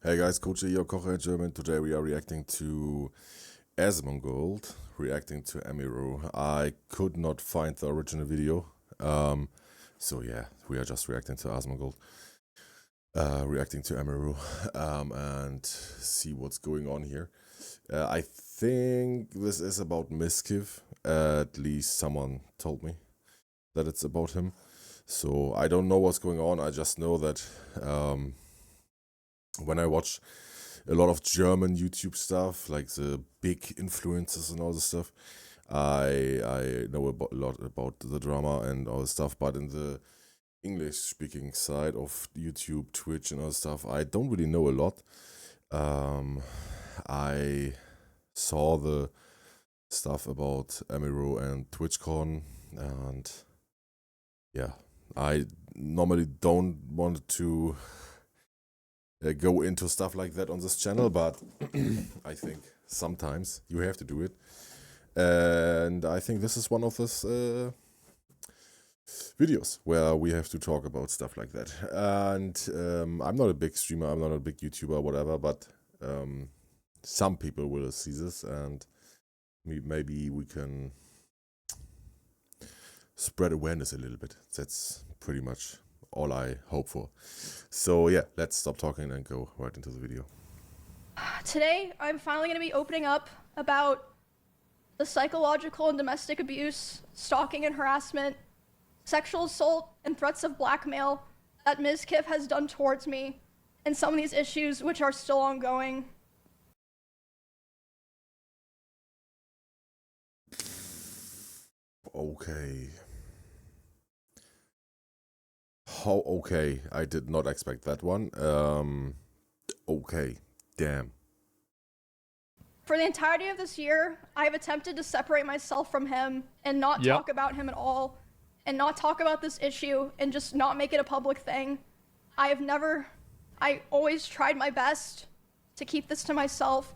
Hey guys, Kocher here, Kocher German. Today we are reacting to Asmongold, reacting to EMIRU. I could not find the original video, so yeah, we are just reacting to Asmongold, reacting to EMIRU, and see what's going on here. I think this is about Mizkif. At least someone told me that it's about him. So I don't know what's going on. I just know that when I watch a lot of German YouTube stuff, like the big influencers and all this stuff, I know a lot about the drama and all this stuff, but in the English-speaking side of YouTube, Twitch, and all this stuff, I don't really know a lot. I saw the stuff about EMIRU and TwitchCon, and yeah, I normally don't want to go into stuff like that on this channel, but I think sometimes you have to do it. And I think this is one of those videos where we have to talk about stuff like that. And I'm not a big streamer, I'm not a big YouTuber, whatever, but some people will see this, and maybe we can spread awareness a little bit. That's pretty much all I hope for. So yeah, let's stop talking and go right into the video. Today, I'm finally going to be opening up about the psychological and domestic abuse, stalking and harassment, sexual assault, and threats of blackmail that Mizkif has done towards me, and some of these issues which are still ongoing. Okay. How okay? I did not expect that one. Okay. Damn. For the entirety of this year, I have attempted to separate myself from him and not talk about him at all, and not talk about this issue, and just not make it a public thing. I always tried my best to keep this to myself,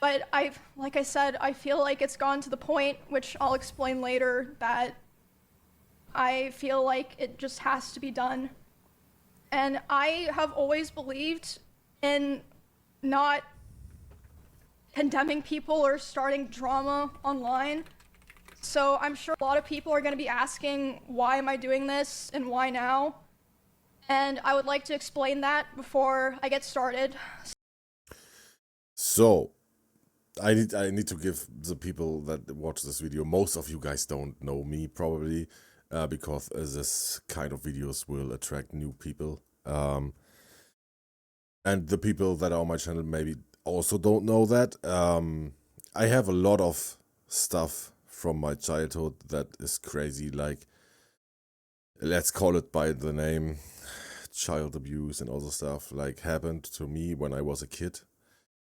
but like I said, I feel like it's gone to the point, which I'll explain later, that I feel like it just has to be done. And I have always believed in not condemning people or starting drama online. So I'm sure a lot of people are going to be asking, why am I doing this and why now? And I would like to explain that before I get started. So I need to give the people that watch this video, most of you guys don't know me probably, because this kind of videos will attract new people. And the people that are on my channel maybe also don't know that. I have a lot of stuff from my childhood that is crazy, like, let's call it by the name, child abuse and all the stuff, like, happened to me when I was a kid.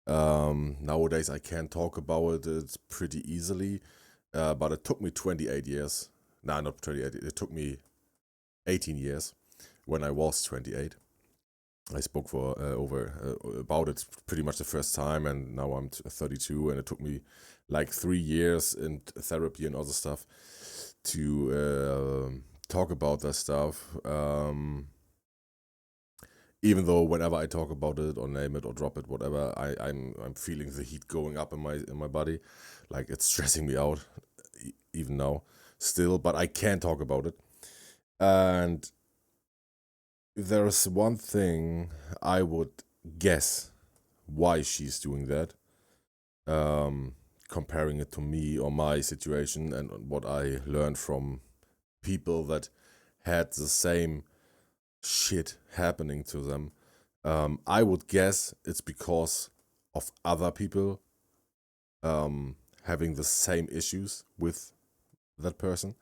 Nowadays I can talk about it pretty easily, but it took me 28 years. Nah, not 28, it took me 18 years when I was 28. I spoke for about it pretty much the first time, and now I'm 32, and it took me like 3 years in therapy and other stuff to talk about that stuff. Even though whenever I talk about it or name it or drop it, whatever, I'm feeling the heat going up in my body, like it's stressing me out, even now, still. But I can talk about it, and there's one thing I would guess why she's doing that, comparing it to me or my situation and what I learned from people that had the same shit happening to them. I would guess it's because of other people having the same issues with that person.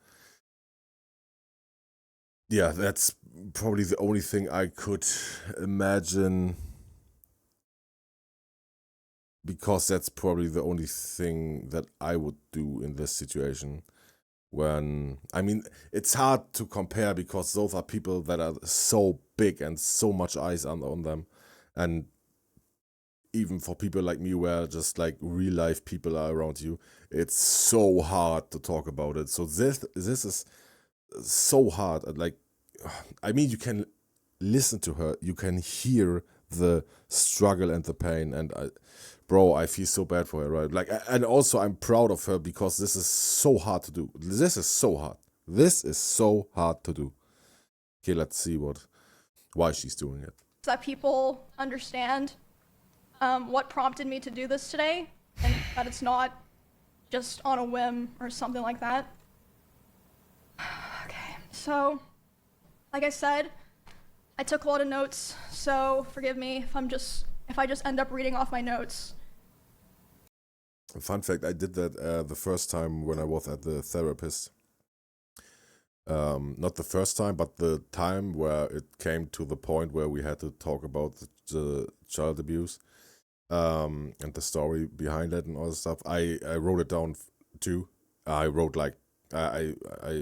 Yeah, that's probably the only thing I could imagine, because that's probably the only thing that I would do in this situation. When, I mean, it's hard to compare because those are people that are so big and so much eyes on them, and even for people like me where just like real life people are around you, it's so hard to talk about it. So this is so hard. Like, I mean, you can listen to her, you can hear the struggle and the pain. And bro, I feel so bad for her, right? Like, and also I'm proud of her because this is so hard to do. This is so hard. This is so hard to do. Okay, let's see why she's doing it. That people understand what prompted me to do this today, and that it's not just on a whim or something like that. Okay, so like I said, I took a lot of notes, so forgive me if I just end up reading off my notes. Fun fact, I did that the first time when I was at the therapist. Not the first time, but the time where it came to the point where we had to talk about the child abuse and the story behind it and all the stuff. I wrote it down too. I wrote like I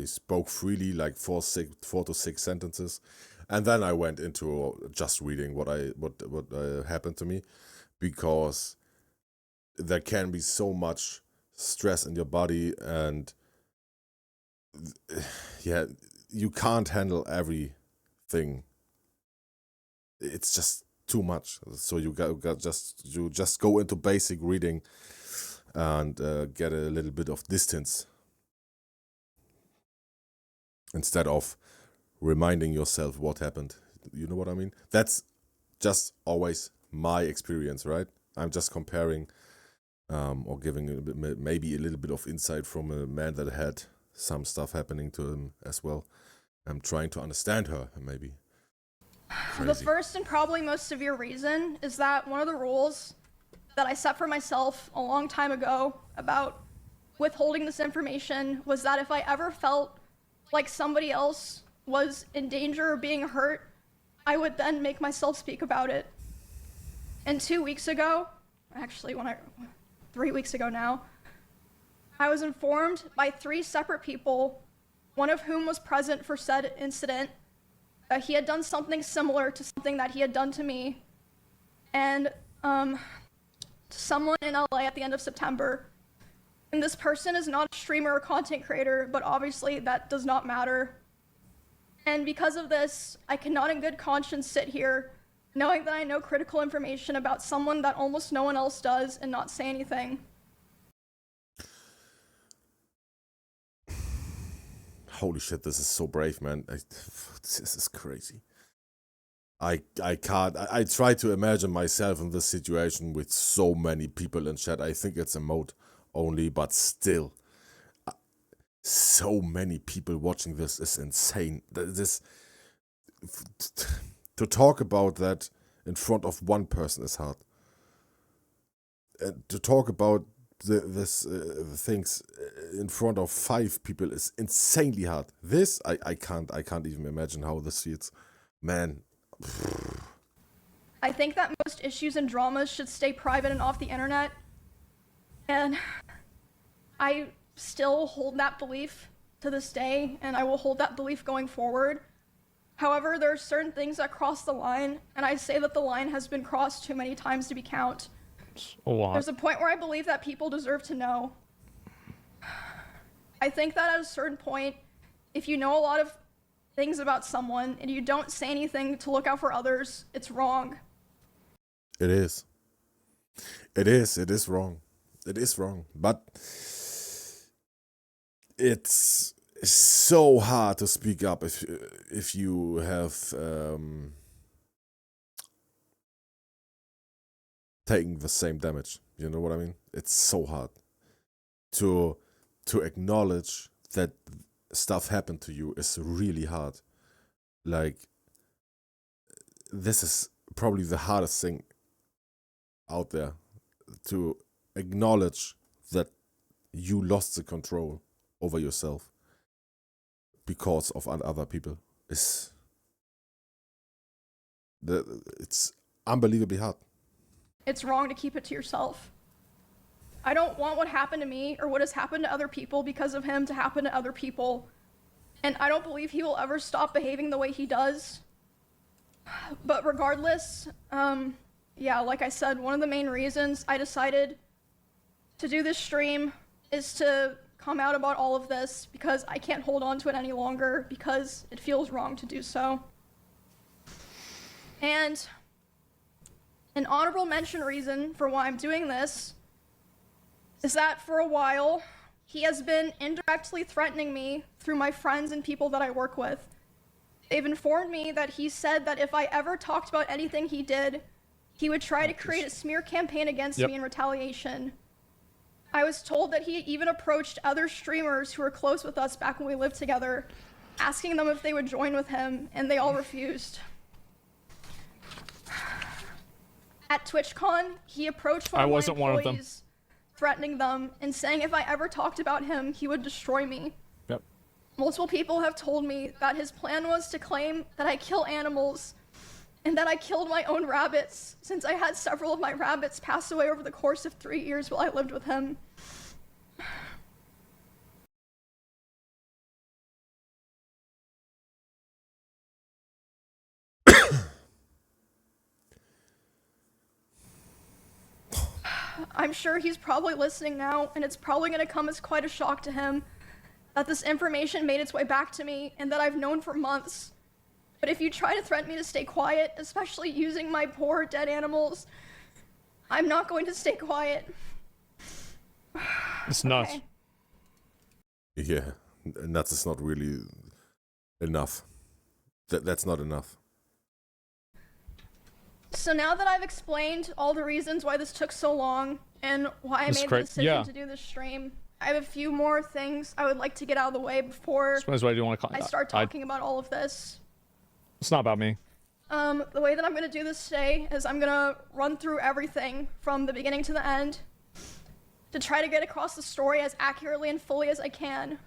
spoke freely, like 4 to 6 sentences, and then I went into just reading what happened to me, because there can be so much stress in your body, and yeah, you can't handle everything. It's just too much. So you just go into basic reading and get a little bit of distance instead of reminding yourself what happened. You know what I mean? That's just always my experience, right? I'm just comparing or giving maybe a little bit of insight from a man that had some stuff happening to him as well. I'm trying to understand her, maybe. Crazy. The first and probably most severe reason is that one of the rules that I set for myself a long time ago about withholding this information was that if I ever felt like somebody else was in danger or being hurt, I would then make myself speak about it. And 2 weeks ago, actually 3 weeks ago now, I was informed by 3 separate people, one of whom was present for said incident, that he had done something similar to something that he had done to me, and to someone in LA at the end of September. And this person is not a streamer or content creator, but obviously that does not matter. And because of this, I cannot in good conscience sit here knowing that I know critical information about someone that almost no one else does and not say anything. Holy shit, this is so brave, man. This is crazy. I can't. I try to imagine myself in this situation with so many people in chat. I think it's a mode only, but still. So many people watching this is insane. To talk about that in front of one person is hard. And to talk about the things in front of 5 people is insanely hard. This I can't even imagine how this feels, man. I think that most issues and dramas should stay private and off the internet, and I still hold that belief to this day, and I will hold that belief going forward. However, there are certain things that cross the line, and I say that the line has been crossed too many times to be count. A lot. There's a point where I believe that people deserve to know. I think that at a certain point, if you know a lot of things about someone and you don't say anything to look out for others, it's wrong. It is. It is wrong. It is wrong. But it's so hard to speak up if you have taking the same damage. You know what I mean? It's so hard to acknowledge that stuff happened to you is really hard. Like, this is probably the hardest thing out there, to acknowledge that you lost the control over yourself because of other people. It's unbelievably hard. It's wrong to keep it to yourself. I don't want what happened to me or what has happened to other people because of him to happen to other people. And I don't believe he will ever stop behaving the way he does. But regardless, yeah, like I said, one of the main reasons I decided to do this stream is to come out about all of this, because I can't hold on to it any longer, because it feels wrong to do so. And An honorable mention reason for why I'm doing this is that for a while, he has been indirectly threatening me through my friends and people that I work with. They've informed me that he said that if I ever talked about anything he did, he would try to create a smear campaign against me in retaliation. I was told that he even approached other streamers who were close with us back when we lived together, asking them if they would join with him, and they all refused. At TwitchCon, he approached one of my employees, threatening them and saying if I ever talked about him, he would destroy me. Yep. Multiple people have told me that his plan was to claim that I kill animals and that I killed my own rabbits, since I had several of my rabbits pass away over the course of 3 years while I lived with him. I'm sure he's probably listening now, and it's probably going to come as quite a shock to him that this information made its way back to me and that I've known for months. But if you try to threaten me to stay quiet, especially using my poor dead animals, I'm not going to stay quiet. It's nuts. Okay. Yeah, nuts is not really enough. That's not enough. So now that I've explained all the reasons why this took so long and why I made the decision to do this stream, I have a few more things I would like to get out of the way before I start talking about all of this. It's not about me. The way that I'm going to do this today is I'm going to run through everything from the beginning to the end to try to get across the story as accurately and fully as I can.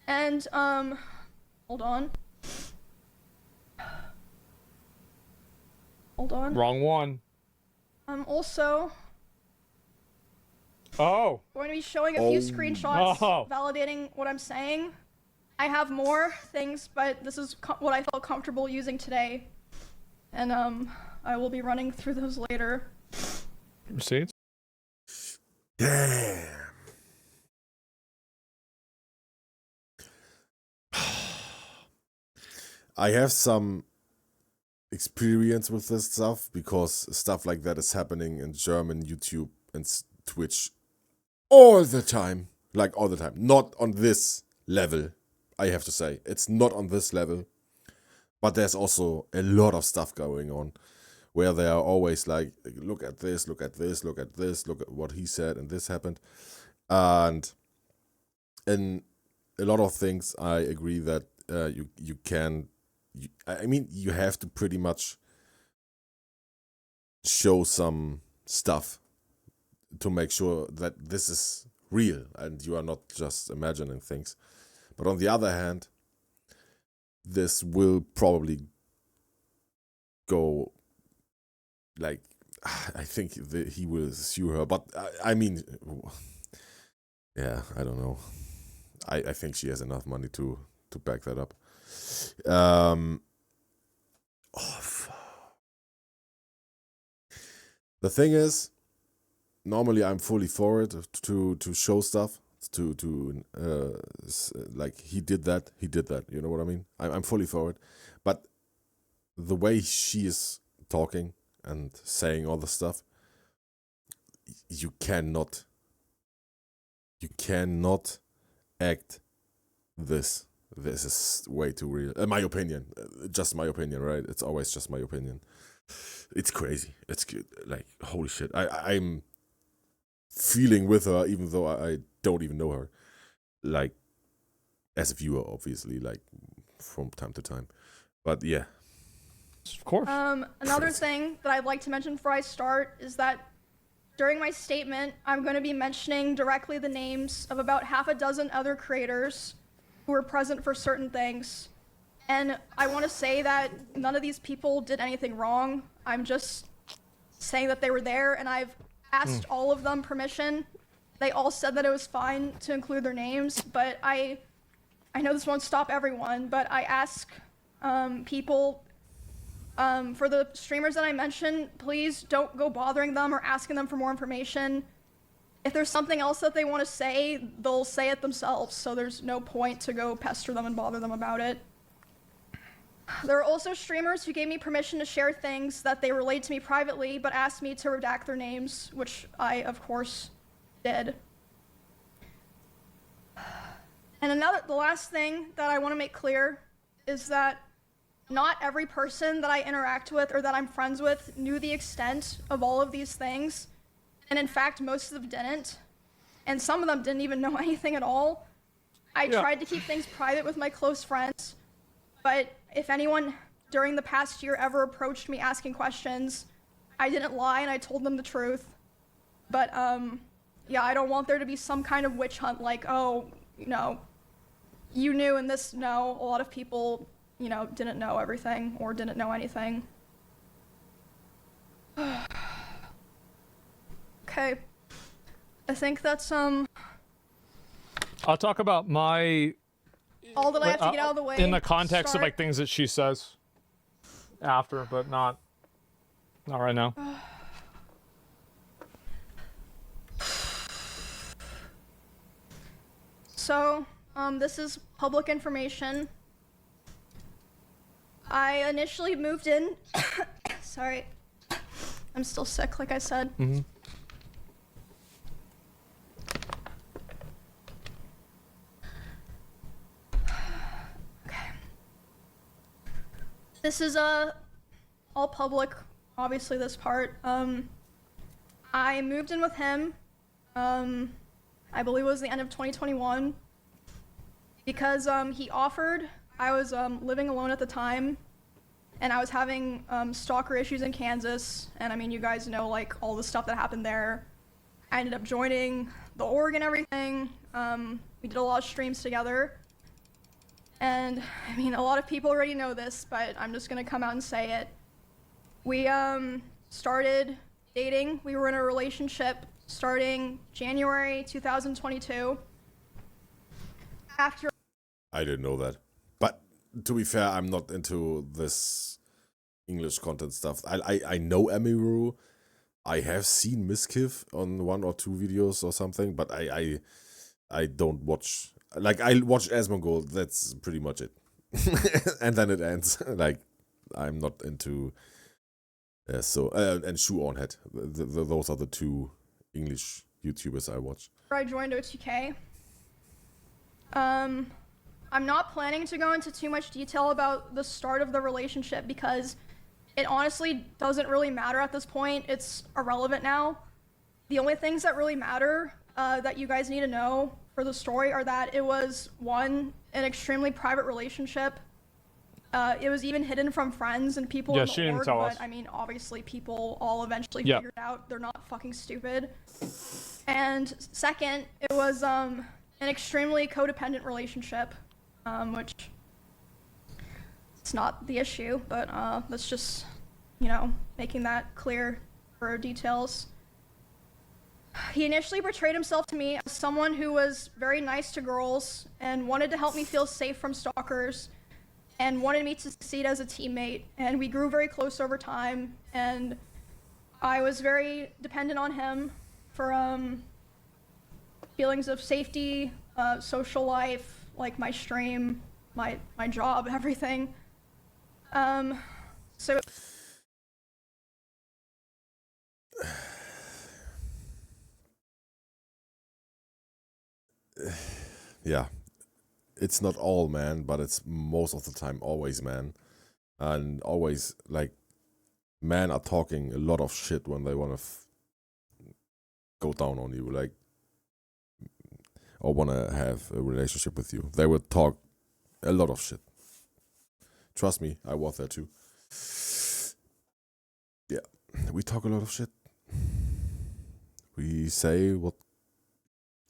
And, hold on. Hold on. Wrong one. I'm also going to be showing a few screenshots validating what I'm saying. I have more things, but this is what I felt comfortable using today. And I will be running through those later. Receipts? Damn. I have some experience with this stuff because stuff like that is happening in German YouTube and Twitch all the time. Like all the time. Not on this level, I have to say. It's not on this level. But there's also a lot of stuff going on where they are always like, look at this, look at this, look at this, look at what he said and this happened. And in a lot of things, I agree that you can... I mean, you have to pretty much show some stuff to make sure that this is real and you are not just imagining things. But on the other hand, this will probably go, like, I think he will sue her. But, I mean, yeah, I don't know. I think she has enough money to back that up. The thing is, normally I'm fully for it to show stuff, like he did that, you know what I mean? I'm fully for it, but the way she is talking and saying all the stuff, you cannot act this. This is way too real. My opinion. Just my opinion, right? It's always just my opinion. It's crazy. It's good. Like, holy shit. I'm feeling with her even though I don't even know her. Like, as a viewer, obviously, like, from time to time. But, yeah. Of course. Another thing that I'd like to mention before I start is that during my statement, I'm going to be mentioning directly the names of about half a dozen other creators who were present for certain things. And I want to say that none of these people did anything wrong. I'm just saying that they were there, and I've asked all of them permission. They all said that it was fine to include their names, but I know this won't stop everyone, but I ask people, for the streamers that I mentioned, please don't go bothering them or asking them for more information. If there's something else that they want to say, they'll say it themselves, so there's no point to go pester them and bother them about it. There are also streamers who gave me permission to share things that they relayed to me privately, but asked me to redact their names, which I, of course, did. And the last thing that I want to make clear is that not every person that I interact with or that I'm friends with knew the extent of all of these things. And in fact, most of them didn't. And some of them didn't even know anything at all. I tried to keep things private with my close friends. But if anyone during the past year ever approached me asking questions, I didn't lie and I told them the truth. But yeah, I don't want there to be some kind of witch hunt like, oh, you knew and this, no. A lot of people, didn't know everything or didn't know anything. Okay. I think that's I'll talk about my all that I have to get out of the way. in the context of like things that she says after, but not right now. So, this is public information. I initially moved in. Sorry, I'm still sick, like I said. Mm-hmm. This is all public, obviously this part. I moved in with him, I believe it was the end of 2021, because he offered. I was living alone at the time, and I was having stalker issues in Kansas, and I mean, you guys know like all the stuff that happened there. I ended up joining the org and everything. We did a lot of streams together. And I mean, a lot of people already know this, but I'm just gonna come out and say it. We started dating. We were in a relationship starting January 2022. After I didn't know that. But to be fair, I'm not into this English content stuff. I know EMIRU. I have seen Mizkif on 1 or 2 videos or something, but I don't watch. Like, I watch Asmongold, that's pretty much it. And then it ends. Like, I'm not into... and Shoe On Head. Those are the 2 English YouTubers I watch. I joined OTK. I'm not planning to go into too much detail about the start of the relationship because it honestly doesn't really matter at this point. It's irrelevant now. The only things that really matter that you guys need to know for the story are that it was, one, an extremely private relationship. It was even hidden from friends and people in the org, but I mean, obviously people all eventually figured out they're not fucking stupid. And second, it was an extremely codependent relationship, which it's not the issue, but that's just, making that clear for details. He initially portrayed himself to me as someone who was very nice to girls and wanted to help me feel safe from stalkers and wanted me to succeed as a teammate. And we grew very close over time, and I was very dependent on him for feelings of safety, social life, like my stream, my job, everything. So yeah, it's not all man, but it's most of the time always man. And always, like, men are talking a lot of shit when they want to go down on you, like, or want to have a relationship with you. They will talk a lot of shit. Trust me, I was there too. Yeah, we talk a lot of shit. We say what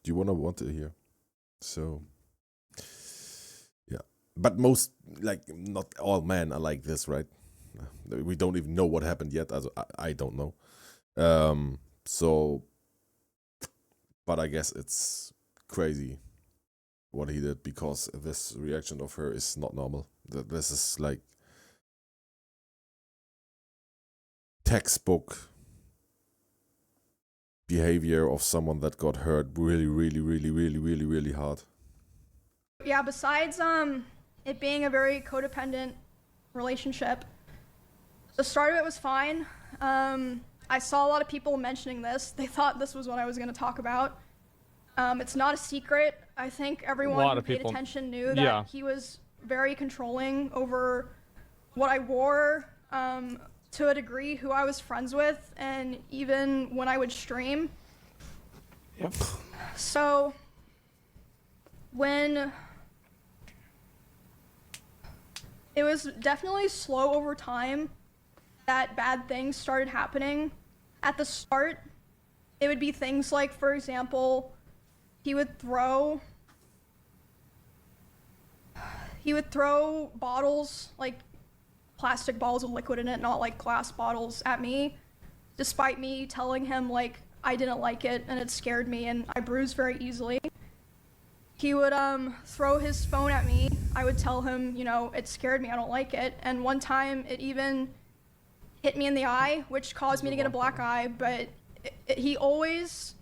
you want to hear. So, yeah. But most, like, not all men are like this, right? We don't even know what happened yet. I don't know. So, but I guess it's crazy what he did, because this reaction of her is not normal. This is like textbook behavior of someone that got hurt really hard. yeah, besides it being a very codependent relationship. The start of it was fine. I saw a lot of people mentioning this. They thought this was what I was going to talk about. It's not a secret. I think everyone who paid attention knew that he was very controlling over what I wore, to a degree, who I was friends with, and even when I would stream. Yep. So when it was definitely slow over time that bad things started happening. At the start, it would be things like, for example, he would throw bottles, like plastic bottles with liquid in it, not like glass bottles, at me, despite me telling him like I didn't like it and it scared me and I bruise very easily. He would throw his phone at me. I would tell him, you know, it scared me, I don't like it. And one time it even hit me in the eye, which caused me to get a black eye, but he always,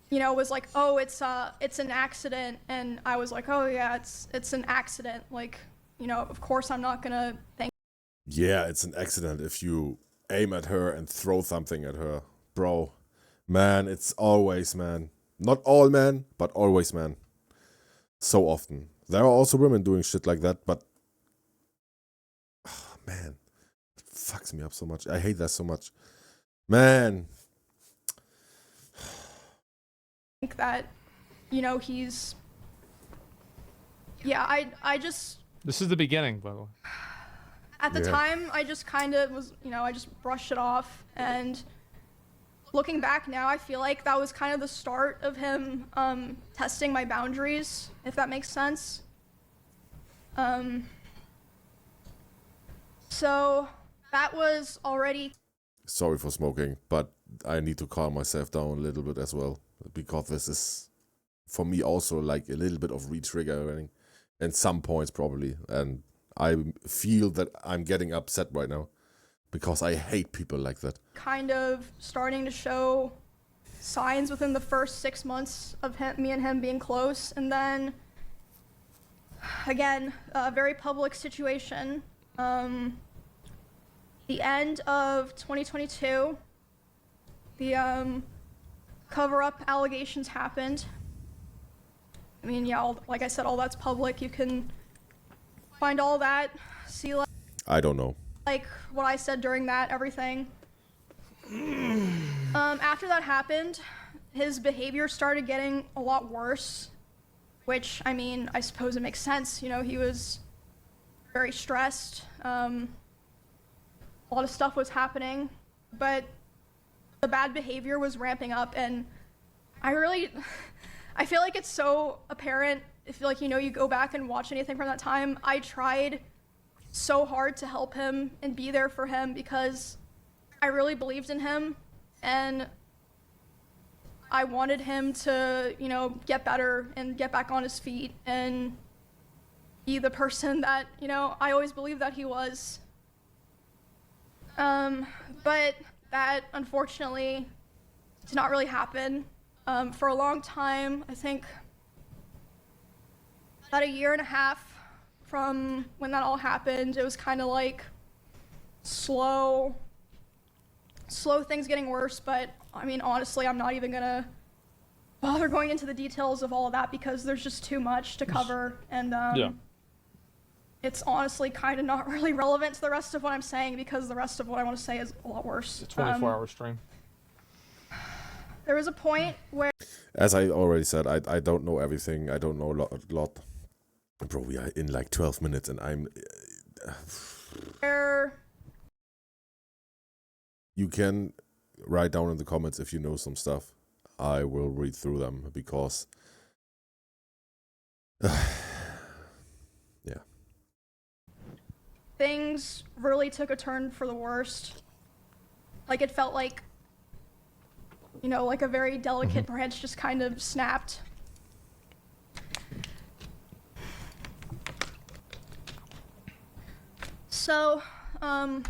you know, was like, oh, it's an accident. And I was like, oh yeah, it's an accident. Like, you know, of course I'm not gonna think. Yeah, it's an accident if you aim at her and throw something at her. Bro, man, it's always, man. Not all men, but always, man. So often. There are also women doing shit like that, but oh, man, it fucks me up so much. I hate that so much. Man. I think that, you know, he's, yeah, I just. This is the beginning, by the way. At the time, I just kind of was, you know, I just brushed it off, and looking back now, I feel like that was kind of the start of him testing my boundaries, if that makes sense. So that was already. Sorry for smoking, but I need to calm myself down a little bit as well, because this is, for me, also like a little bit of re-triggering in some points probably, and I feel that I'm getting upset right now because I hate people like that. Kind of starting to show signs within the first 6 months of me and him being close, and then again, a very public situation. The end of 2022, the cover-up allegations happened. I mean, yeah, like I said, all that's public. You can find all that, see like, I don't know. Like what I said during that, everything. After that happened, his behavior started getting a lot worse, which, I mean, I suppose it makes sense. You know, he was very stressed. A lot of stuff was happening, but the bad behavior was ramping up, and I feel like it's so apparent if, like, you know, you go back and watch anything from that time. I tried so hard to help him and be there for him because I really believed in him, and I wanted him to, you know, get better and get back on his feet and be the person that, you know, I always believed that he was. But that, unfortunately, did not really happen. For a long time, I think about 1.5 years from when that all happened, it was kind of like slow things getting worse. But I mean, honestly, I'm not even gonna bother going into the details of all of that because there's just too much to cover, and it's honestly kind of not really relevant to the rest of what I'm saying because the rest of what I want to say is a lot worse. It's a 24-hour stream. There was a point where, as I already said, I don't know everything. I don't know a lot. Bro, we are in like 12 minutes and I'm... You can write down in the comments if you know some stuff. I will read through them because... yeah. Things really took a turn for the worst. Like, it felt like, you know, like a very delicate branch just kind of snapped. So, and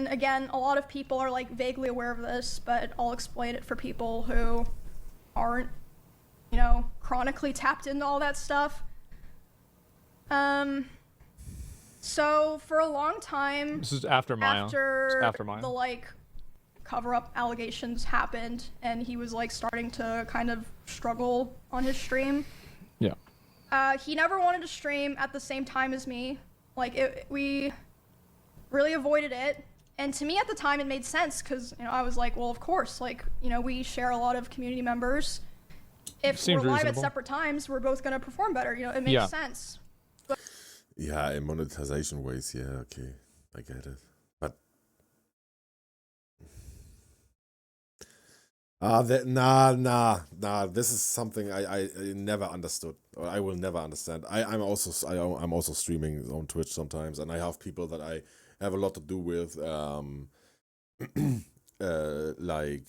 again, a lot of people are like vaguely aware of this, but I'll explain it for people who aren't, you know, chronically tapped into all that stuff. So for a long time, This is after Maya. after Maya. the like cover-up allegations happened, and he was like starting to kind of struggle on his stream. Yeah. He never wanted to stream at the same time as me. Like we really avoided it. And to me at the time it made sense because, you know, I was like, well, of course, like, you know, we share a lot of community members. If Seems we're live reasonable. at separate times, we're both gonna perform better. You know, it makes sense. Yeah, in monetization ways, yeah, okay, I get it. But this is something I never understood, or I will never understand. I'm also streaming on Twitch sometimes, and I have people that I have a lot to do with, like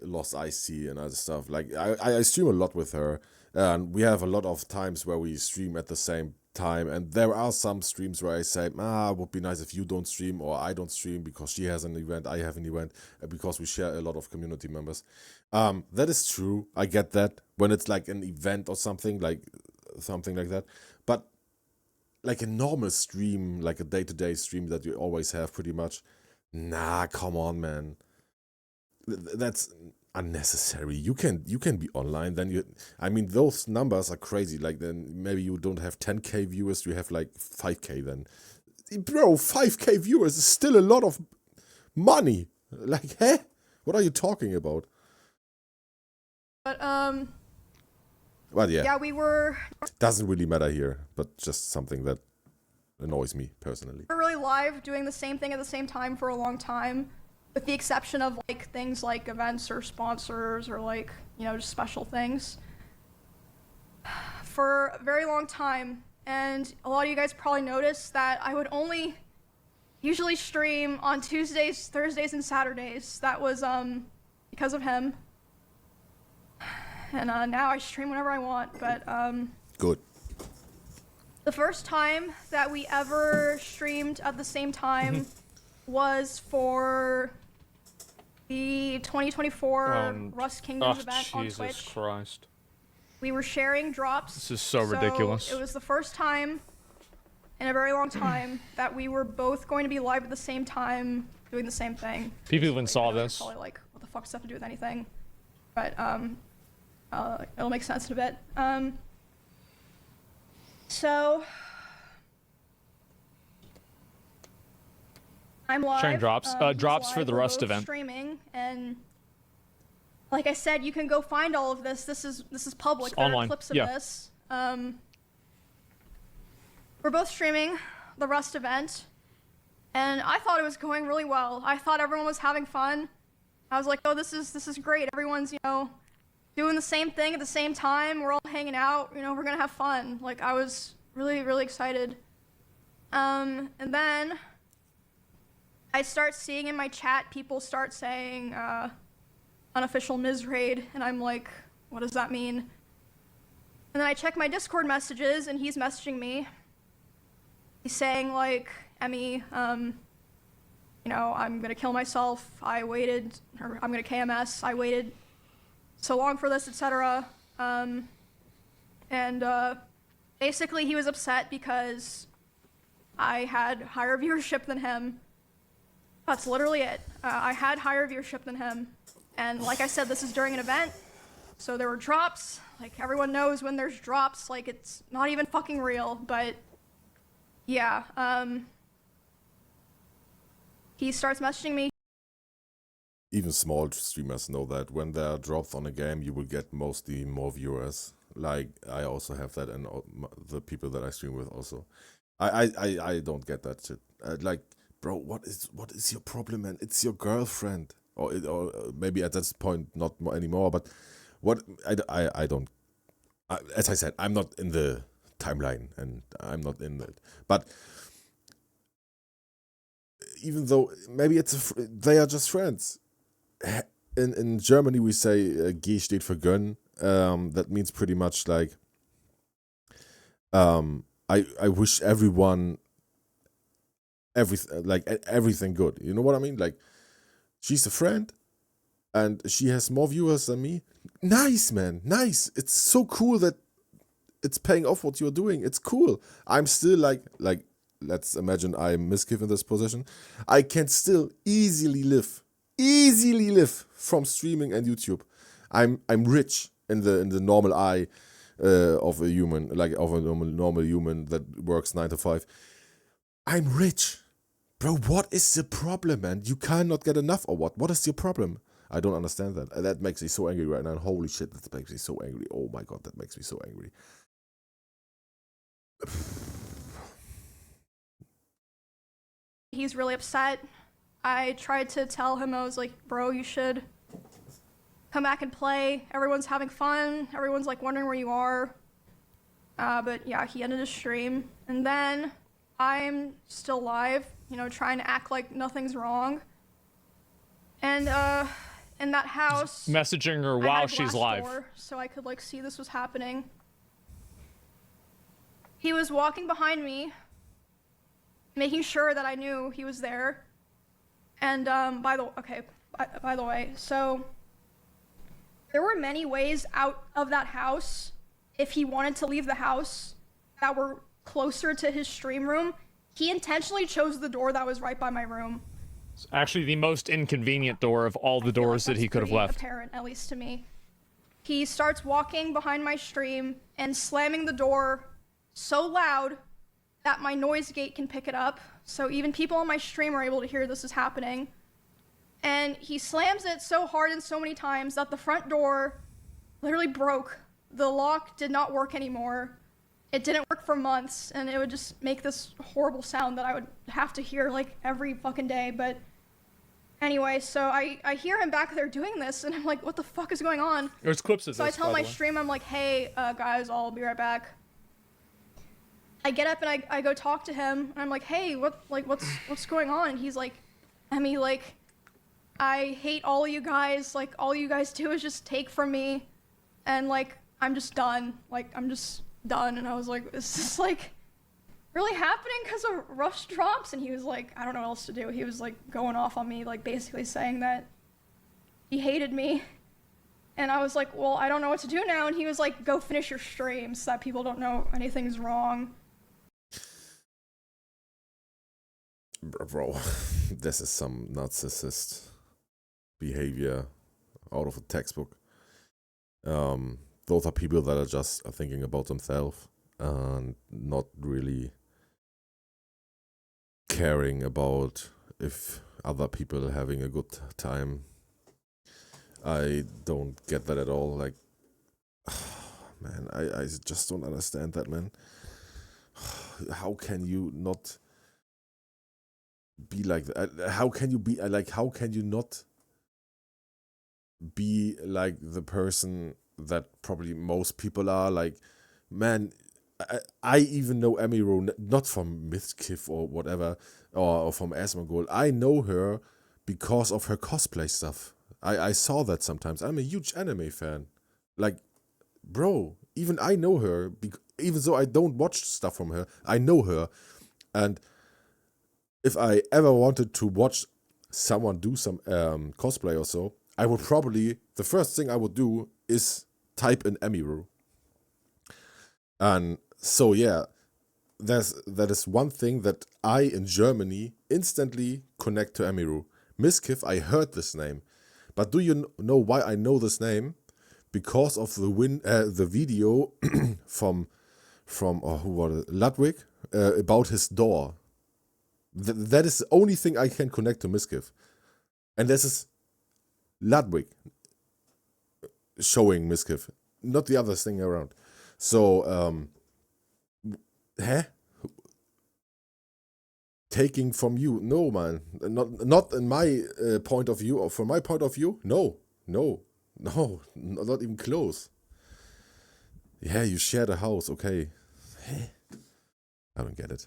Lost IC and other stuff. Like I stream a lot with her, and we have a lot of times where we stream at the same time, and there are some streams where I say, it would be nice if you don't stream or I don't stream because she has an event, I have an event, because we share a lot of community members. That is true. I get that when it's like an event or something like that. But like a normal stream, like a day-to-day stream that you always have pretty much, come on, man. That's unnecessary. You can be online, then those numbers are crazy. Like, then maybe you don't have 10k viewers, you have like 5k. Then, bro, 5k viewers is still a lot of money. Like, what are you talking about? But yeah, yeah, we were doesn't really matter here, but just something that annoys me personally. we're really live doing the same thing at the same time for a long time, with the exception of like things like events or sponsors or like, you know, just special things for a very long time. And a lot of you guys probably noticed that I would only usually stream on Tuesdays, Thursdays, and Saturdays. That was because of him. And now I stream whenever I want, but Good. the first time that we ever streamed at the same time was for the 2024 Rust Kingdoms event on Twitch. Jesus Christ. We were sharing drops. This is so ridiculous. It was the first time in a very long time that we were both going to be live at the same time doing the same thing. People even Like, saw you know, this. Probably like, what the fuck does that have to do with anything? But it'll make sense in a bit. So I'm live. Sharing drops. He's Drops live. for the We're Rust both event. Streaming, and like I said, you can go find all of this. This is public. There Online. are clips of Yeah. this. We're both streaming the Rust event, and I thought it was going really well. I thought everyone was having fun. I was like, oh, this is great. Everyone's, you know, doing the same thing at the same time. We're all hanging out. You know, we're gonna have fun. Like, I was really, really excited. And then I start seeing in my chat people start saying unofficial Miz raid, and I'm like, what does that mean? And then I check my Discord messages, and he's messaging me. He's saying like, Emmy, you know, I'm gonna kill myself. I waited, or I'm gonna KMS. I waited so long for this, etc. Basically he was upset because I had higher viewership than him. That's literally it. I had higher viewership than him. And like I said, this is during an event, so there were drops. Like, everyone knows when there's drops, like, it's not even fucking real, but yeah. He starts messaging me. Even small streamers know that when there are drops on a game, you will get mostly more viewers. Like, I also have that, and the people that I stream with also. I don't get that shit. Like, bro, what is your problem, man? It's your girlfriend, or maybe at this point not anymore. But what I don't. As I said, I'm not in the timeline, and I'm not in it. But even though maybe they are just friends. In Germany we say G steht für Gönn. That means pretty much like I wish everyone everything good. You know what I mean? Like, she's a friend and she has more viewers than me. Nice, man. Nice. It's so cool that it's paying off what you're doing. It's cool. I'm still like let's imagine I'm Mizkif in this position. I can still easily live from streaming and YouTube. I'm rich in the normal eye of a human, like of a normal human that works 9 to 5. I'm rich. Bro, what is the problem, man? You cannot get enough or what? What is your problem? I don't understand that. That makes me so angry right now. Holy shit, that makes me so angry. Oh my god, that makes me so angry. He's really upset. I tried to tell him, I was like, bro, you should come back and play. Everyone's having fun. Everyone's like wondering where you are. But yeah, he ended his stream. And then I'm still live, you know, trying to act like nothing's wrong. And in that house, messaging her while she's live, so I could like see this was happening. He was walking behind me, making sure that I knew he was there. And by the way, so there were many ways out of that house if he wanted to leave the house that were closer to his stream room. He intentionally chose the door that was right by my room. it's actually the most inconvenient door of all the doors that he could have left. Apparent, at least to me. He starts walking behind my stream and slamming the door so loud that my noise gate can pick it up. So even people on my stream are able to hear this is happening. And he slams it so hard and so many times that the front door literally broke. The lock did not work anymore. It didn't work for months, and it would just make this horrible sound that I would have to hear like every fucking day. But anyway, so I hear him back there doing this, and I'm like, what the fuck is going on? There's clips of this. So I tell my stream, I'm like, hey, guys, I'll be right back. I get up and I go talk to him, and I'm like, hey, what's going on? And he's like, Emmy, like, I hate all of you guys. Like, all you guys do is just take from me, and like, I'm just done. Like, I'm just done. And I was like, is this like really happening because of rush drops? And he was like, I don't know what else to do. He was like going off on me, like basically saying that he hated me. And I was like, well, I don't know what to do now. And he was like, go finish your stream so that people don't know anything's wrong. Bro, this is some narcissist behavior out of a textbook. Those are people that are just thinking about themselves and not really caring about if other people are having a good time. I don't get that at all. Like, man, I just don't understand that, man. How can you not be like that? How can you be like, how can you not be like the person that probably most people are? Like, man, I even know EMIRU, not from Mizkif or whatever, or from Asmongold. I know her because of her cosplay stuff. I saw that sometimes. I'm a huge anime fan. Like, bro, even I know her, even though I don't watch stuff from her, I know her. And if I ever wanted to watch someone do some cosplay or so, I would probably, the first thing I would do is type in EMIRU. And so yeah, that is one thing that I in Germany instantly connect to EMIRU. Mizkif, I heard this name, but do you know why I know this name? Because of the video from who was it? Ludwig about his door. That is the only thing I can connect to Mizkif, and this is Ludwig showing Mizkif, not the other thing around. So, taking from you? No, man, not in my point of view, or from my point of view. No, not even close. Yeah, you share the house, okay. I don't get it.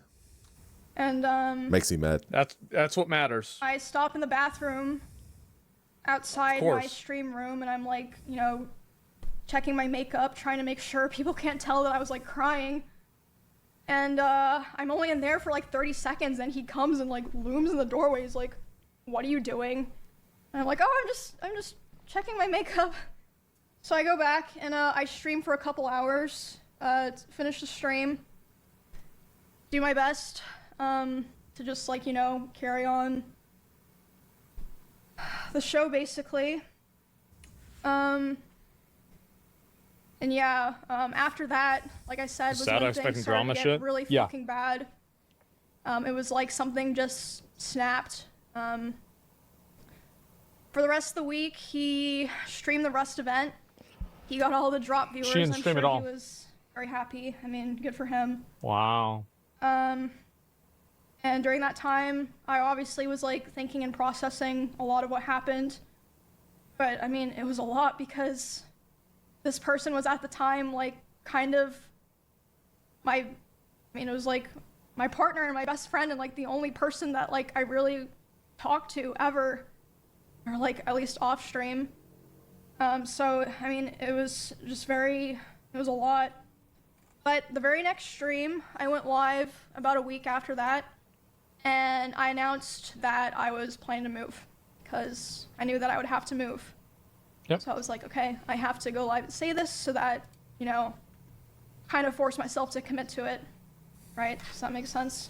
And makes me mad. That's what matters. I stop in the bathroom outside my stream room, and I'm like, you know, checking my makeup, trying to make sure people can't tell that I was like crying. And I'm only in there for like 30 seconds, and he comes and like looms in the doorway. He's like, what are you doing? And I'm like, oh, I'm just checking my makeup. So I go back and I stream for a couple hours, finish the stream, do my best to just, like, you know, carry on the show, basically. And yeah, after that, like I said, was when things started to get really fucking bad. It was like something just snapped. For the rest of the week, he streamed the Rust event. He got all the drop viewers. She didn't stream I'm at sure all. he was very happy. I mean, good for him. Wow. And during that time, I obviously was like thinking and processing a lot of what happened. But I mean, it was a lot because this person was at the time like kind of it was like my partner and my best friend and like the only person that like I really talked to ever, or like at least off stream. So I mean, it was just it was a lot. But the very next stream, I went live about a week after that, and I announced that I was planning to move because I knew that I would have to move. Yep. So I was like, okay, I have to go live and say this so that, you know, kind of force myself to commit to it, right? Does that make sense?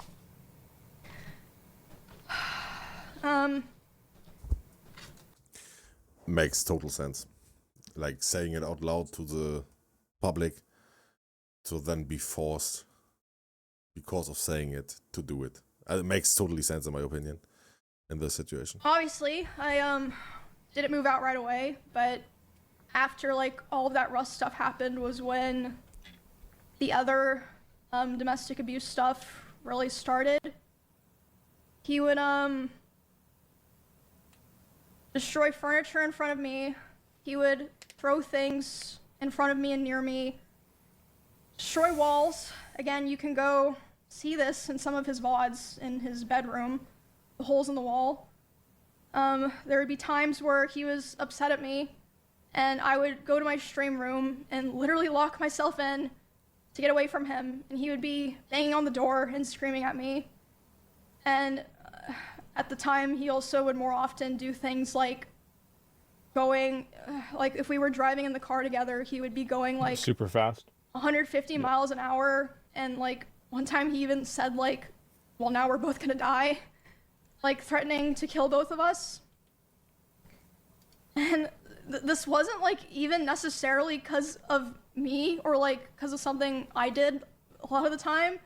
Makes total sense. Like saying it out loud to the public to then be forced because of saying it to do it. It makes totally sense in my opinion in this situation. Obviously, I didn't move out right away, but after like all of that Rust stuff happened was when the other domestic abuse stuff really started. He would destroy furniture in front of me. He would throw things in front of me and near me. Destroy walls. Again, you can go see this in some of his VODs in his bedroom, the holes in the wall. There would be times where he was upset at me and I would go to my stream room and literally lock myself in to get away from him, and he would be banging on the door and screaming at me. And at the time, he also would more often do things like going, like if we were driving in the car together, he would be going like super fast, 150 miles an hour. And like one time he even said like, well, now we're both gonna die, like threatening to kill both of us. And this wasn't like even necessarily because of me or like because of something I did a lot of the time.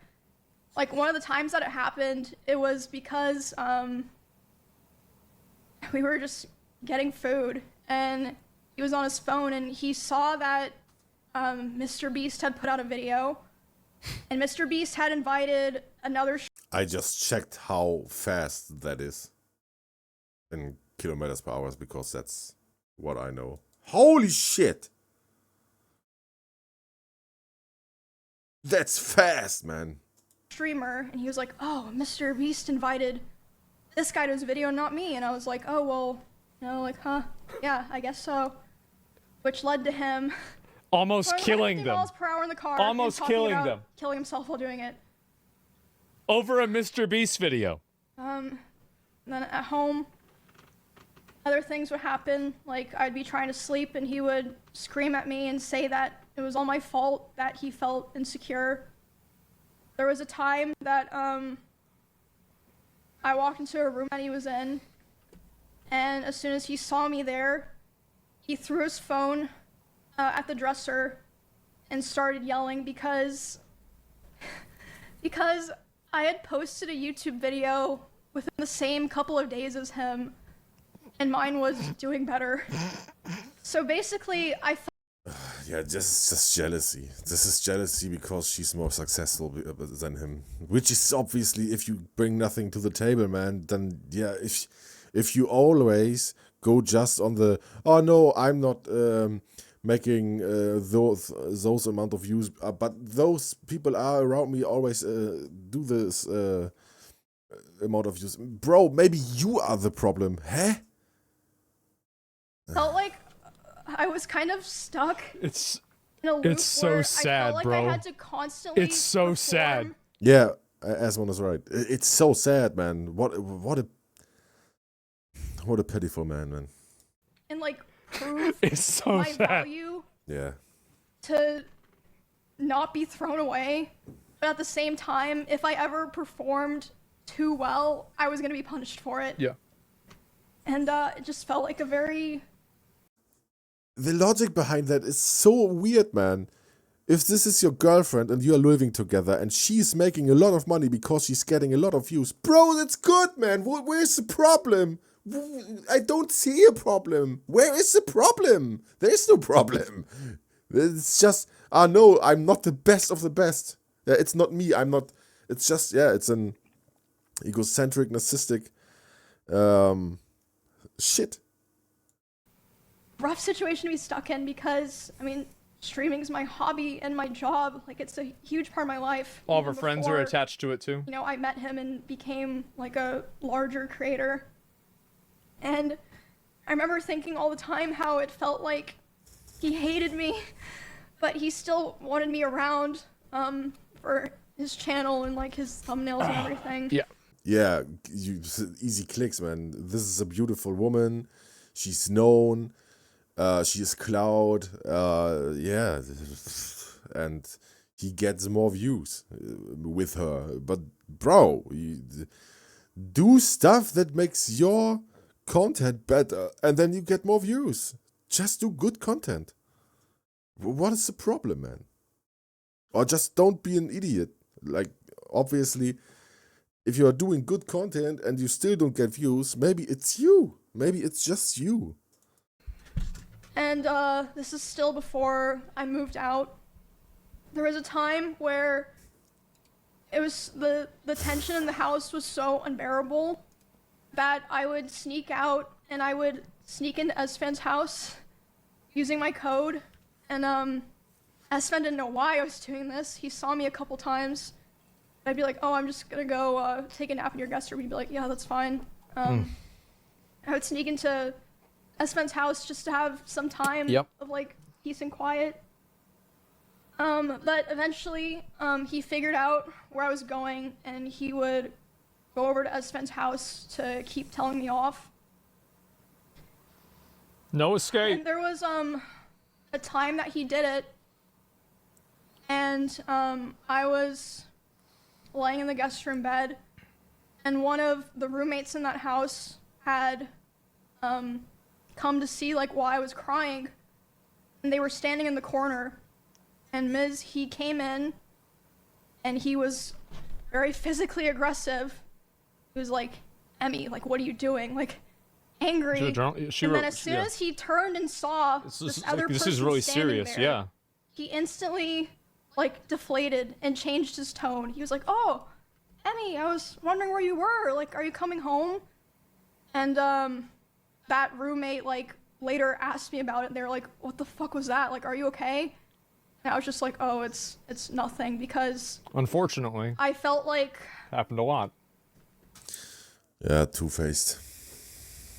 Like one of the times that it happened, it was because we were just getting food and he was on his phone and he saw that Mr. Beast had put out a video and Mr. Beast had invited another I just checked how fast that is in kilometers per hour because that's what I know. Holy shit! That's fast, man. Streamer, and he was like, oh, Mr. Beast invited this guy to his video, not me. And I was like, oh, well, you know, like, huh, yeah, I guess so. Which led to him almost killing them. Miles per hour in the car, almost killing them. Killing himself while doing it. Over a Mr. Beast video. Then at home, other things would happen. Like I'd be trying to sleep and he would scream at me and say that it was all my fault that he felt insecure. There was a time that I walked into a room that he was in, and as soon as he saw me there, he threw his phone at the dresser and started yelling because I had posted a YouTube video within the same couple of days as him, and mine was doing better. So basically, I thought. Yeah, just jealousy. This is jealousy because she's more successful than him. Which is obviously, if you bring nothing to the table, man, then yeah, if you always go just on the, oh no, I'm not making those amount of views, but those people are around me always do this amount of views. Bro, maybe you are the problem, huh? Felt like I was kind of stuck. It's so sad, I felt like bro. I had to constantly it's so perform. sad. Yeah, Asmon is right. It's so sad, man. What a pitiful man. And like prove It's so my sad. value. Yeah. To not be thrown away. But at the same time, if I ever performed too well, I was going to be punished for it. Yeah. And it just felt like a very... The logic behind that is so weird, man. If this is your girlfriend and you're living together and she's making a lot of money because she's getting a lot of views, bro, that's good, man. Where's the problem? I don't see a problem. Where is the problem? There is no problem. It's just, no, I'm not the best of the best. Yeah, it's not me. I'm not. It's just, yeah, it's an egocentric, narcissistic shit. rough situation to be stuck in because, I mean, streaming is my hobby and my job. Like, it's a huge part of my life. All of our friends are attached to it too. You know, I met him and became like a larger creator. And I remember thinking all the time how it felt like he hated me, but he still wanted me around for his channel and like his thumbnails and everything. Yeah. Yeah, easy clicks, man. This is a beautiful woman. She's known. She is cloud. Yeah, and he gets more views with her. But bro, do stuff that makes your content better, and then you get more views. Just do good content. What is the problem, man? Or just don't be an idiot. Like, obviously, if you are doing good content and you still don't get views, maybe it's you. Maybe it's just you. And this is still before I moved out. There was a time where it was the tension in the house was so unbearable that I would sneak out and I would sneak into Esfan's house using my code. And Esfan didn't know why I was doing this. He saw me a couple times. I'd be like, oh, I'm just gonna go take a nap in your guest room. He'd be like, yeah, that's fine. I would sneak into Esfan's house just to have some time of like peace and quiet. But eventually he figured out where I was going and he would go over to Esfan's house to keep telling me off. No escape. And there was a time that he did it and I was laying in the guest room bed and one of the roommates in that house had come to see like why I was crying, and they were standing in the corner, and he came in and he was very physically aggressive. He was like, Emmy, like, what are you doing? Like, angry. And then as soon as he turned and saw this other person this is really serious, there, yeah. He instantly like deflated and changed his tone. He was like, oh, Emmy, I was wondering where you were. Like, are you coming home? And that roommate like later asked me about it. They were like, what the fuck was that? Like, are you okay? And I was just like, oh, it's nothing, because unfortunately I felt like happened a lot. Yeah, two-faced.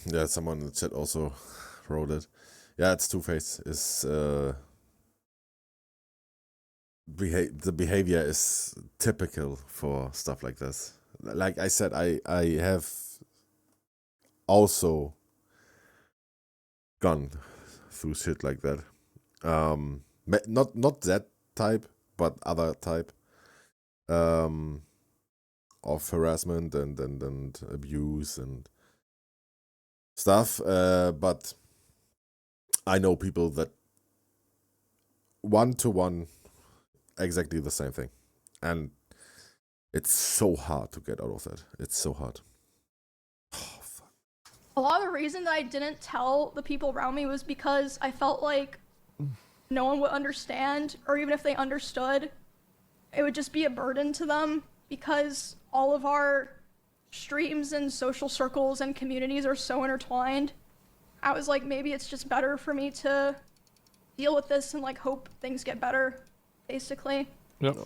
Yeah, someone in the chat also wrote it. Yeah, it's two-faced. It's the behavior is typical for stuff like this. Like I said, I have also gone through shit like that. Not that type, but other type of harassment and abuse and stuff. But I know people that one-to-one exactly the same thing, and it's so hard to get out of that. It's so hard. Oh, fuck. a lot of the reason that I didn't tell the people around me was because I felt like no one would understand, or even if they understood, it would just be a burden to them, because all of our streams and social circles and communities are so intertwined. I was like, maybe it's just better for me to deal with this and like hope things get better, basically. Yep.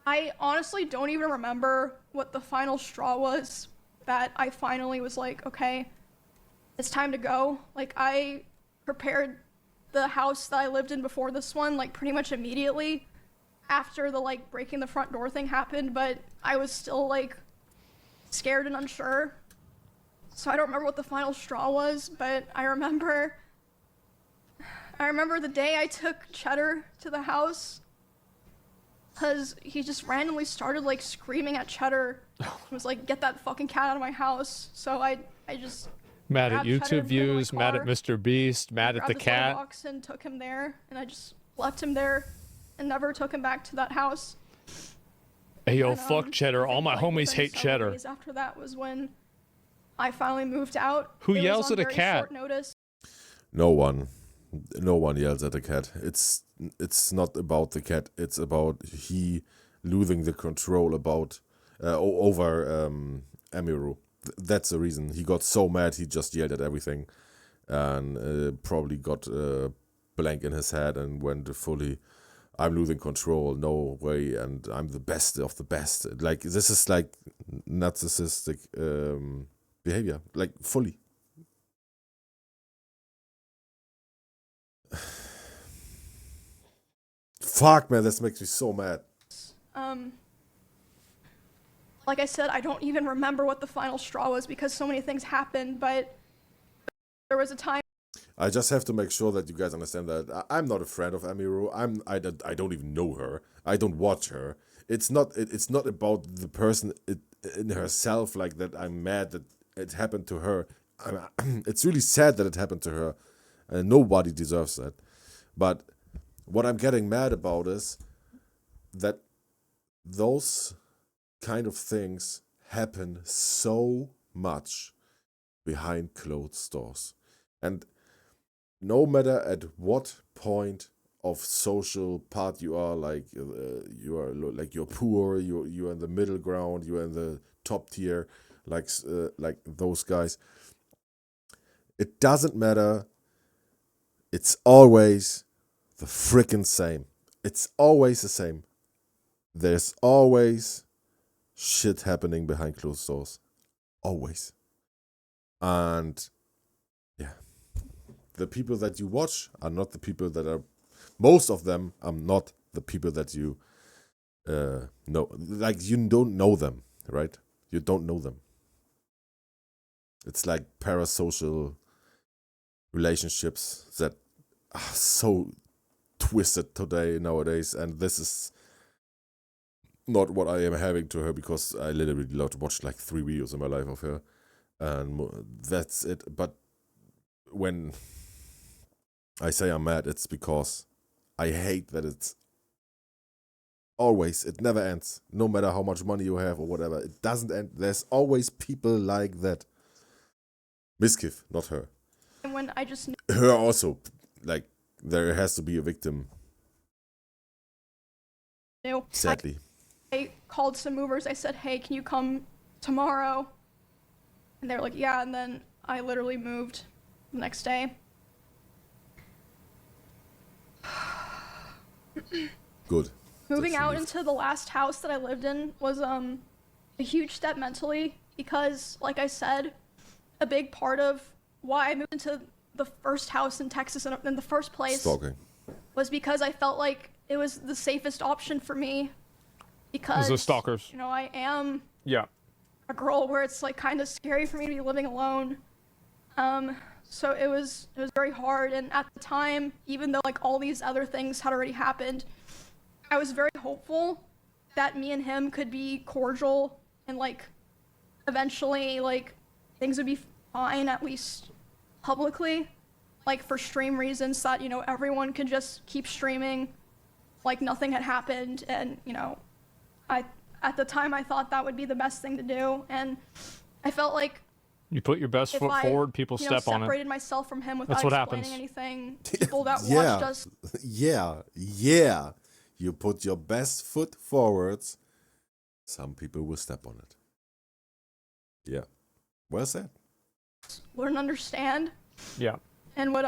I honestly don't even remember what the final straw was that I finally was like, okay, it's time to go. Like, I prepared the house that I lived in before this one, like, pretty much immediately after the, like, breaking the front door thing happened, but I was still, like, scared and unsure. So I don't remember what the final straw was, but I remember I remember the day I took Cheddar to the house, because he just randomly started like screaming at Cheddar. He was like, "Get that fucking cat out of my house." So I just Mad at grabbed Cheddar YouTube and put him in my views, mad at car, Mr. Beast, mad at grabbed the the toy cat. box and took him there, and I just left him there and never took him back to that house. Hey, yo, And, fuck Cheddar. I think, All my like, homies within hate several Cheddar. days after that was when I finally moved out. Who It was yells on at a very cat? short notice. No one yells at a cat. It's not about the cat. It's about he losing the control about over EMIRU. That's the reason. He got so mad he just yelled at everything, and probably got blank in his head and went fully, I'm losing control, no way, and I'm the best of the best. Like, this is like narcissistic behavior, like fully. Fuck, man, this makes me so mad. Like I said, I don't even remember what the final straw was because so many things happened, but there was a time. I just have to make sure that you guys understand that I'm not a friend of EMIRU. I don't even know her. I don't watch her. It's not about the person in herself, like that I'm mad that it happened to her. It's really sad that it happened to her, and nobody deserves that. But what I'm getting mad about is that those kind of things happen so much behind closed doors. And no matter at what point of social part you are, like you're poor, you're in the middle ground, you're in the top tier, like those guys. It doesn't matter. It's always the frickin' same. It's always the same. There's always shit happening behind closed doors. Always. And yeah. The people that you watch are not the people that are... Most of them are not the people that you know. Like, you don't know them, right? You don't know them. It's like parasocial relationships that are so twisted nowadays, and this is not what I am having to her, because I literally watched like 3 videos in my life of her, and that's it. But when I say I'm mad, it's because I hate that it's always, it never ends. No matter how much money you have or whatever, it doesn't end. There's always people like that. Mizkif, not her. And when I just Her also, like, there has to be a victim. knew. Sadly. I called some movers. I said, "Hey, can you come tomorrow?" And they were like, "Yeah." And then I literally moved the next day. Good. Moving That's out relief. into the last house that I lived in was a huge step mentally, because, like I said, a big part of why I moved into the first house in Texas in the first place Stalking. was because I felt like it was the safest option for me, because the stalkers. you know, I am Yeah. a girl where it's like kind of scary for me to be living alone. So it was very hard, and at the time, even though like all these other things had already happened, I was very hopeful that me and him could be cordial, and like eventually like things would be fine, at least publicly, like for stream reasons, that, you know, everyone could just keep streaming like nothing had happened. And, you know, at the time I thought that would be the best thing to do, and I felt like You put your best if foot I, forward, people you know, step on it. separated myself from him without That's what explaining happens. anything, people that Yeah. watched us. Yeah. You put your best foot forwards, some people will step on it. Yeah. Well said. Wouldn't understand Yeah. and would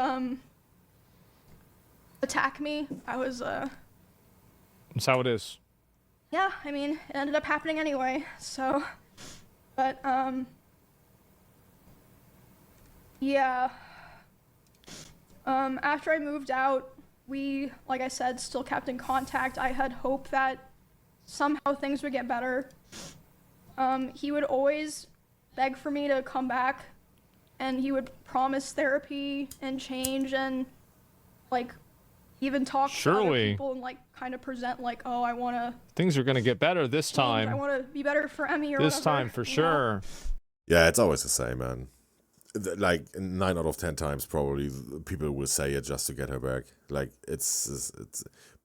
attack me. I was That's how it is. yeah, I mean, it ended up happening anyway. So, but yeah. After I moved out, we, like I said, still kept in contact. I had hope that somehow things would get better. He would always beg for me to come back, and he would promise therapy and change, and like even talk to other Surely. people and like kind of present like, oh, I want to Things are gonna get better this I time. want to be better for Emmy or This whatever, time for you know? sure. Yeah, it's always the same, man. Like 9 out of 10 times, probably people will say it just to get her back. Like it's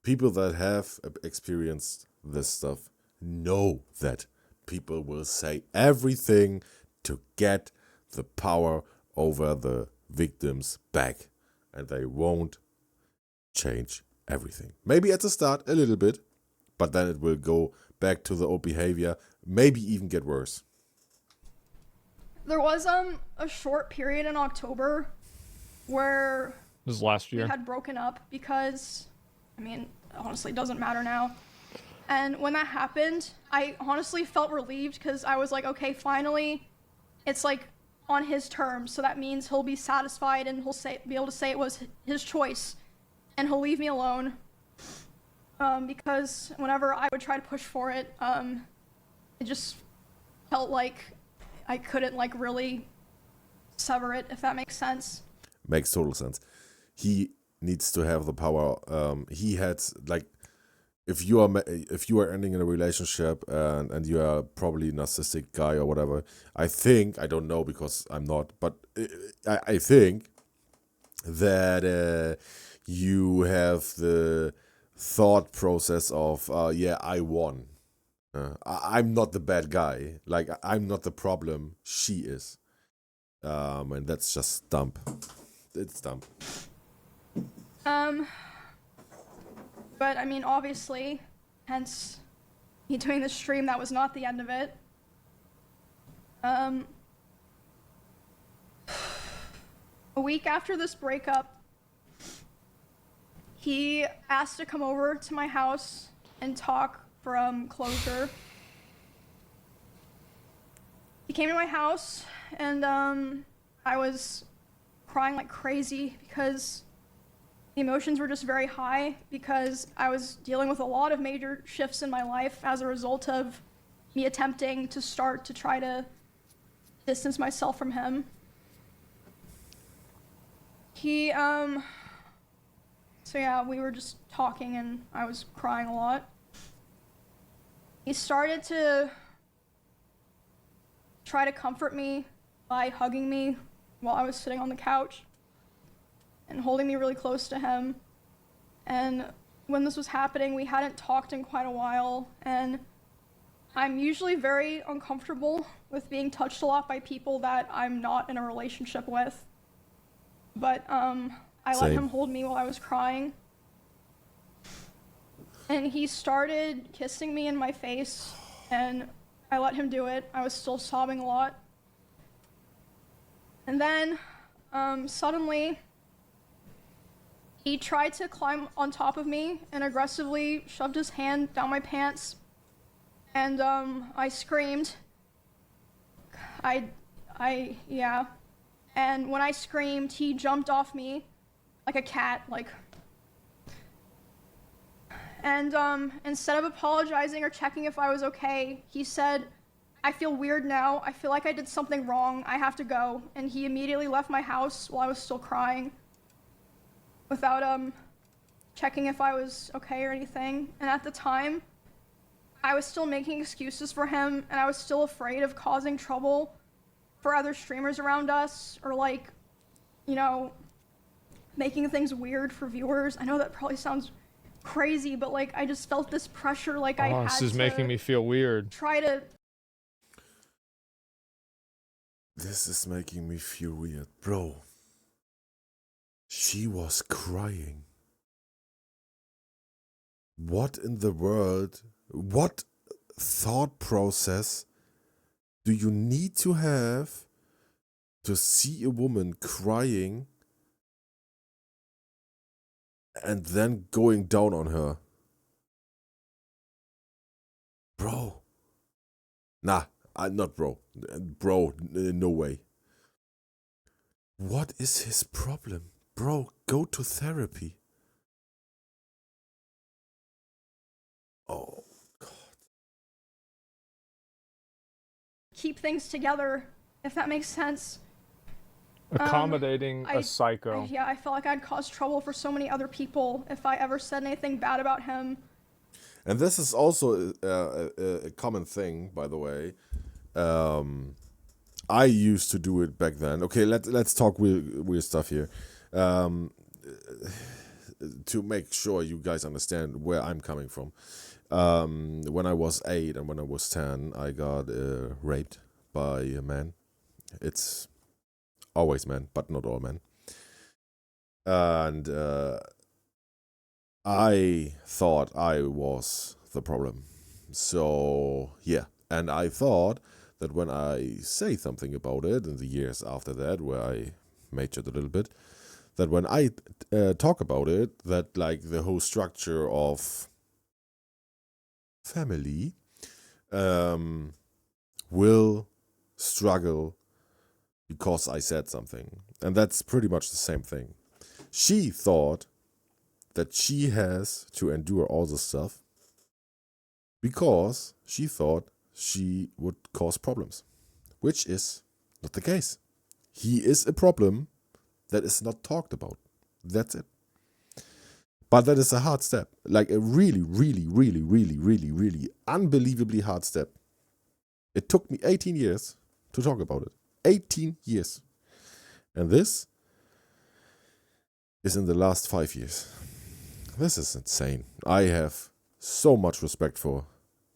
people that have experienced this stuff know that people will say everything to get the power over the victims back, and they won't change everything. Maybe at the start a little bit, but then it will go back to the old behavior, maybe even get worse. There was a short period in October where This is last we year. had broken up because, I mean, honestly, it doesn't matter now. And when that happened, I honestly felt relieved because I was like, okay, finally, it's like on his terms. So that means he'll be satisfied and be able to say it was his choice, and he'll leave me alone. Because whenever I would try to push for it, it just felt like I couldn't like really sever it, if that makes sense. Makes total sense. He needs to have the power. He had like, if you are ending in a relationship and you are probably a narcissistic guy or whatever, I don't know because I'm not, but I think that you have the thought process of yeah, I won. I'm not the bad guy. Like I'm not the problem. She is. And that's just dumb. It's dumb. But I mean, obviously, hence me doing this stream, that was not the end of it. A week after this breakup, he asked to come over to my house and talk from Kocher. He came to my house and I was crying like crazy because the emotions were just very high because I was dealing with a lot of major shifts in my life as a result of me attempting to start to try to distance myself from him. So yeah, we were just talking and I was crying a lot. He started to try to comfort me by hugging me while I was sitting on the couch and holding me really close to him. And when this was happening, we hadn't talked in quite a while, and I'm usually very uncomfortable with being touched a lot by people that I'm not in a relationship with. But I let him hold me while I was crying. And he started kissing me in my face, and I let him do it. I was still sobbing a lot. And then, suddenly, he tried to climb on top of me and aggressively shoved his hand down my pants. And, I screamed. Yeah. And when I screamed, he jumped off me like a cat, like. And, instead of apologizing or checking if I was okay, he said, "I feel weird now. I feel like I did something wrong. I have to go." And he immediately left my house while I was still crying without, checking if I was okay or anything. And at the time, I was still making excuses for him, and I was still afraid of causing trouble for other streamers around us, or like, you know, making things weird for viewers. I know that probably sounds crazy, but like I just felt this pressure, like I had This is making me feel weird. try to. This is making me feel weird, bro. She was crying. What in the world? What thought process do you need to have to see a woman crying and then going down on her? Bro. Nah, not bro. Bro, no way. What is his problem? Bro, go to therapy. Oh, God. Keep things together, if that makes sense. Accommodating a psycho. Yeah, I felt like I'd cause trouble for so many other people if I ever said anything bad about him. And this is also a common thing, by the way. I used to do it back then. Okay, let's talk weird stuff here. To make sure you guys understand where I'm coming from. When I was 8 and when I was 10, I got raped by a man. It's always men, but not all men. And I thought I was the problem. So, yeah. And I thought that when I say something about it in the years after that, where I majored a little bit, that when I talk about it, that like the whole structure of family will struggle because I said something. And that's pretty much the same thing. She thought that she has to endure all this stuff because she thought she would cause problems, which is not the case. He is a problem that is not talked about. That's it. But that is a hard step, like a really, really, really, really, really, really unbelievably hard step. It took me 18 years to talk about it. 18 years. And this is in the last 5 years. This is insane. I have so much respect for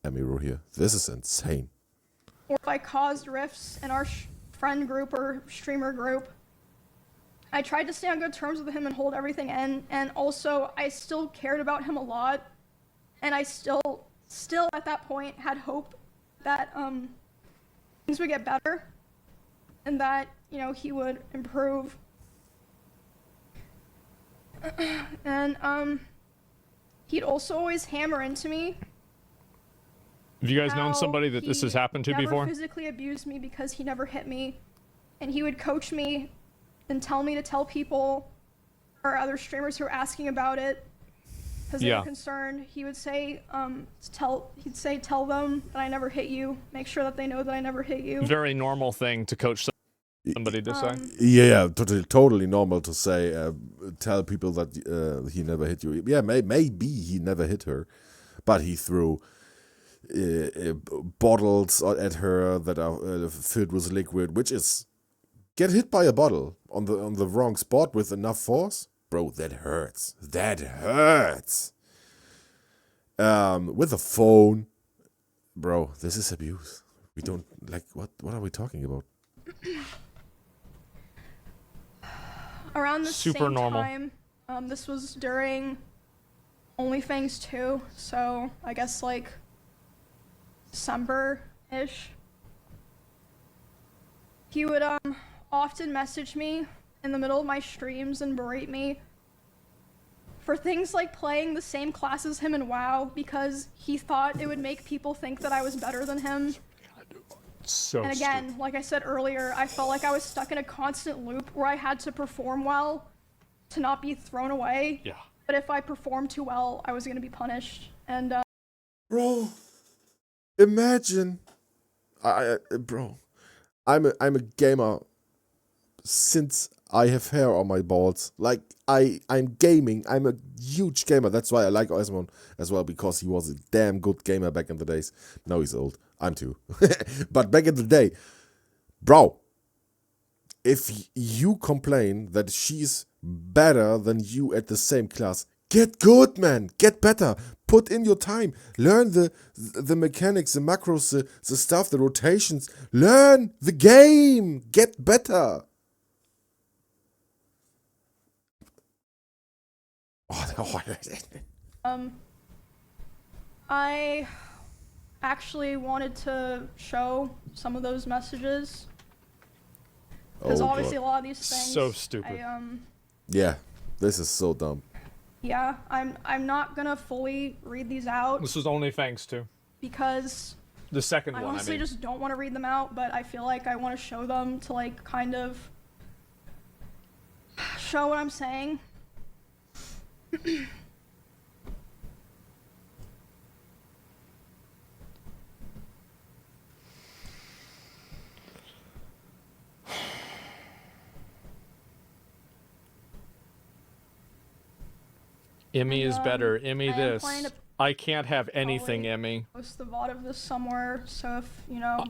EMIRU here. This is insane. Or if I caused rifts in our friend group or streamer group, I tried to stay on good terms with him and hold everything in, and also I still cared about him a lot, and I still at that point had hope that things would get better and that, you know, he would improve. And he'd also always hammer into me. Have you guys known somebody that this has happened to before? He never physically abused me because he never hit me, and he would coach me and tell me to tell people or other streamers who are asking about it because they were concerned. He would say, tell them that I never hit you. Make sure that they know that I never hit you. Very normal thing to coach somebody to say. Yeah, totally normal to say. Tell people that he never hit you. Yeah, maybe he never hit her, but he threw bottles at her that are filled with liquid, which is get hit by a bottle on the wrong spot with enough force, bro. That hurts. That hurts. With a phone, bro. This is abuse. We don't like. What are we talking about? Around the Super same normal. time, this was during OnlyFans 2, so I guess like December-ish. He would often message me in the middle of my streams and berate me for things like playing the same class as him in WoW because he thought it would make people think that I was better than him. So and again, stupid. like I said earlier, I felt like I was stuck in a constant loop where I had to perform well to not be thrown away. Yeah. But if I performed too well, I was going to be punished. And Bro, imagine, bro, I'm a gamer since I have hair on my balls. Like I'm gaming. I'm a huge gamer. That's why I like Asmongold as well, because he was a damn good gamer back in the days. Now he's old. I'm too. But back in the day, bro, if you complain that she's better than you at the same class, get good, man. Get better. Put in your time. Learn the mechanics, the macros, the stuff, the rotations. Learn the game. Get better. I actually wanted to show some of those messages because obviously a lot of these things. So stupid. Yeah, this is so dumb. Yeah, I'm not gonna fully read these out. This was only thanks to because the second I one. honestly just don't want to read them out, but I feel like I want to show them to like kind of show what I'm saying. Emmy is better. Emmy I am this. planning to I can't have anything, probably Emmy. post the VOD of this somewhere, so if, you know,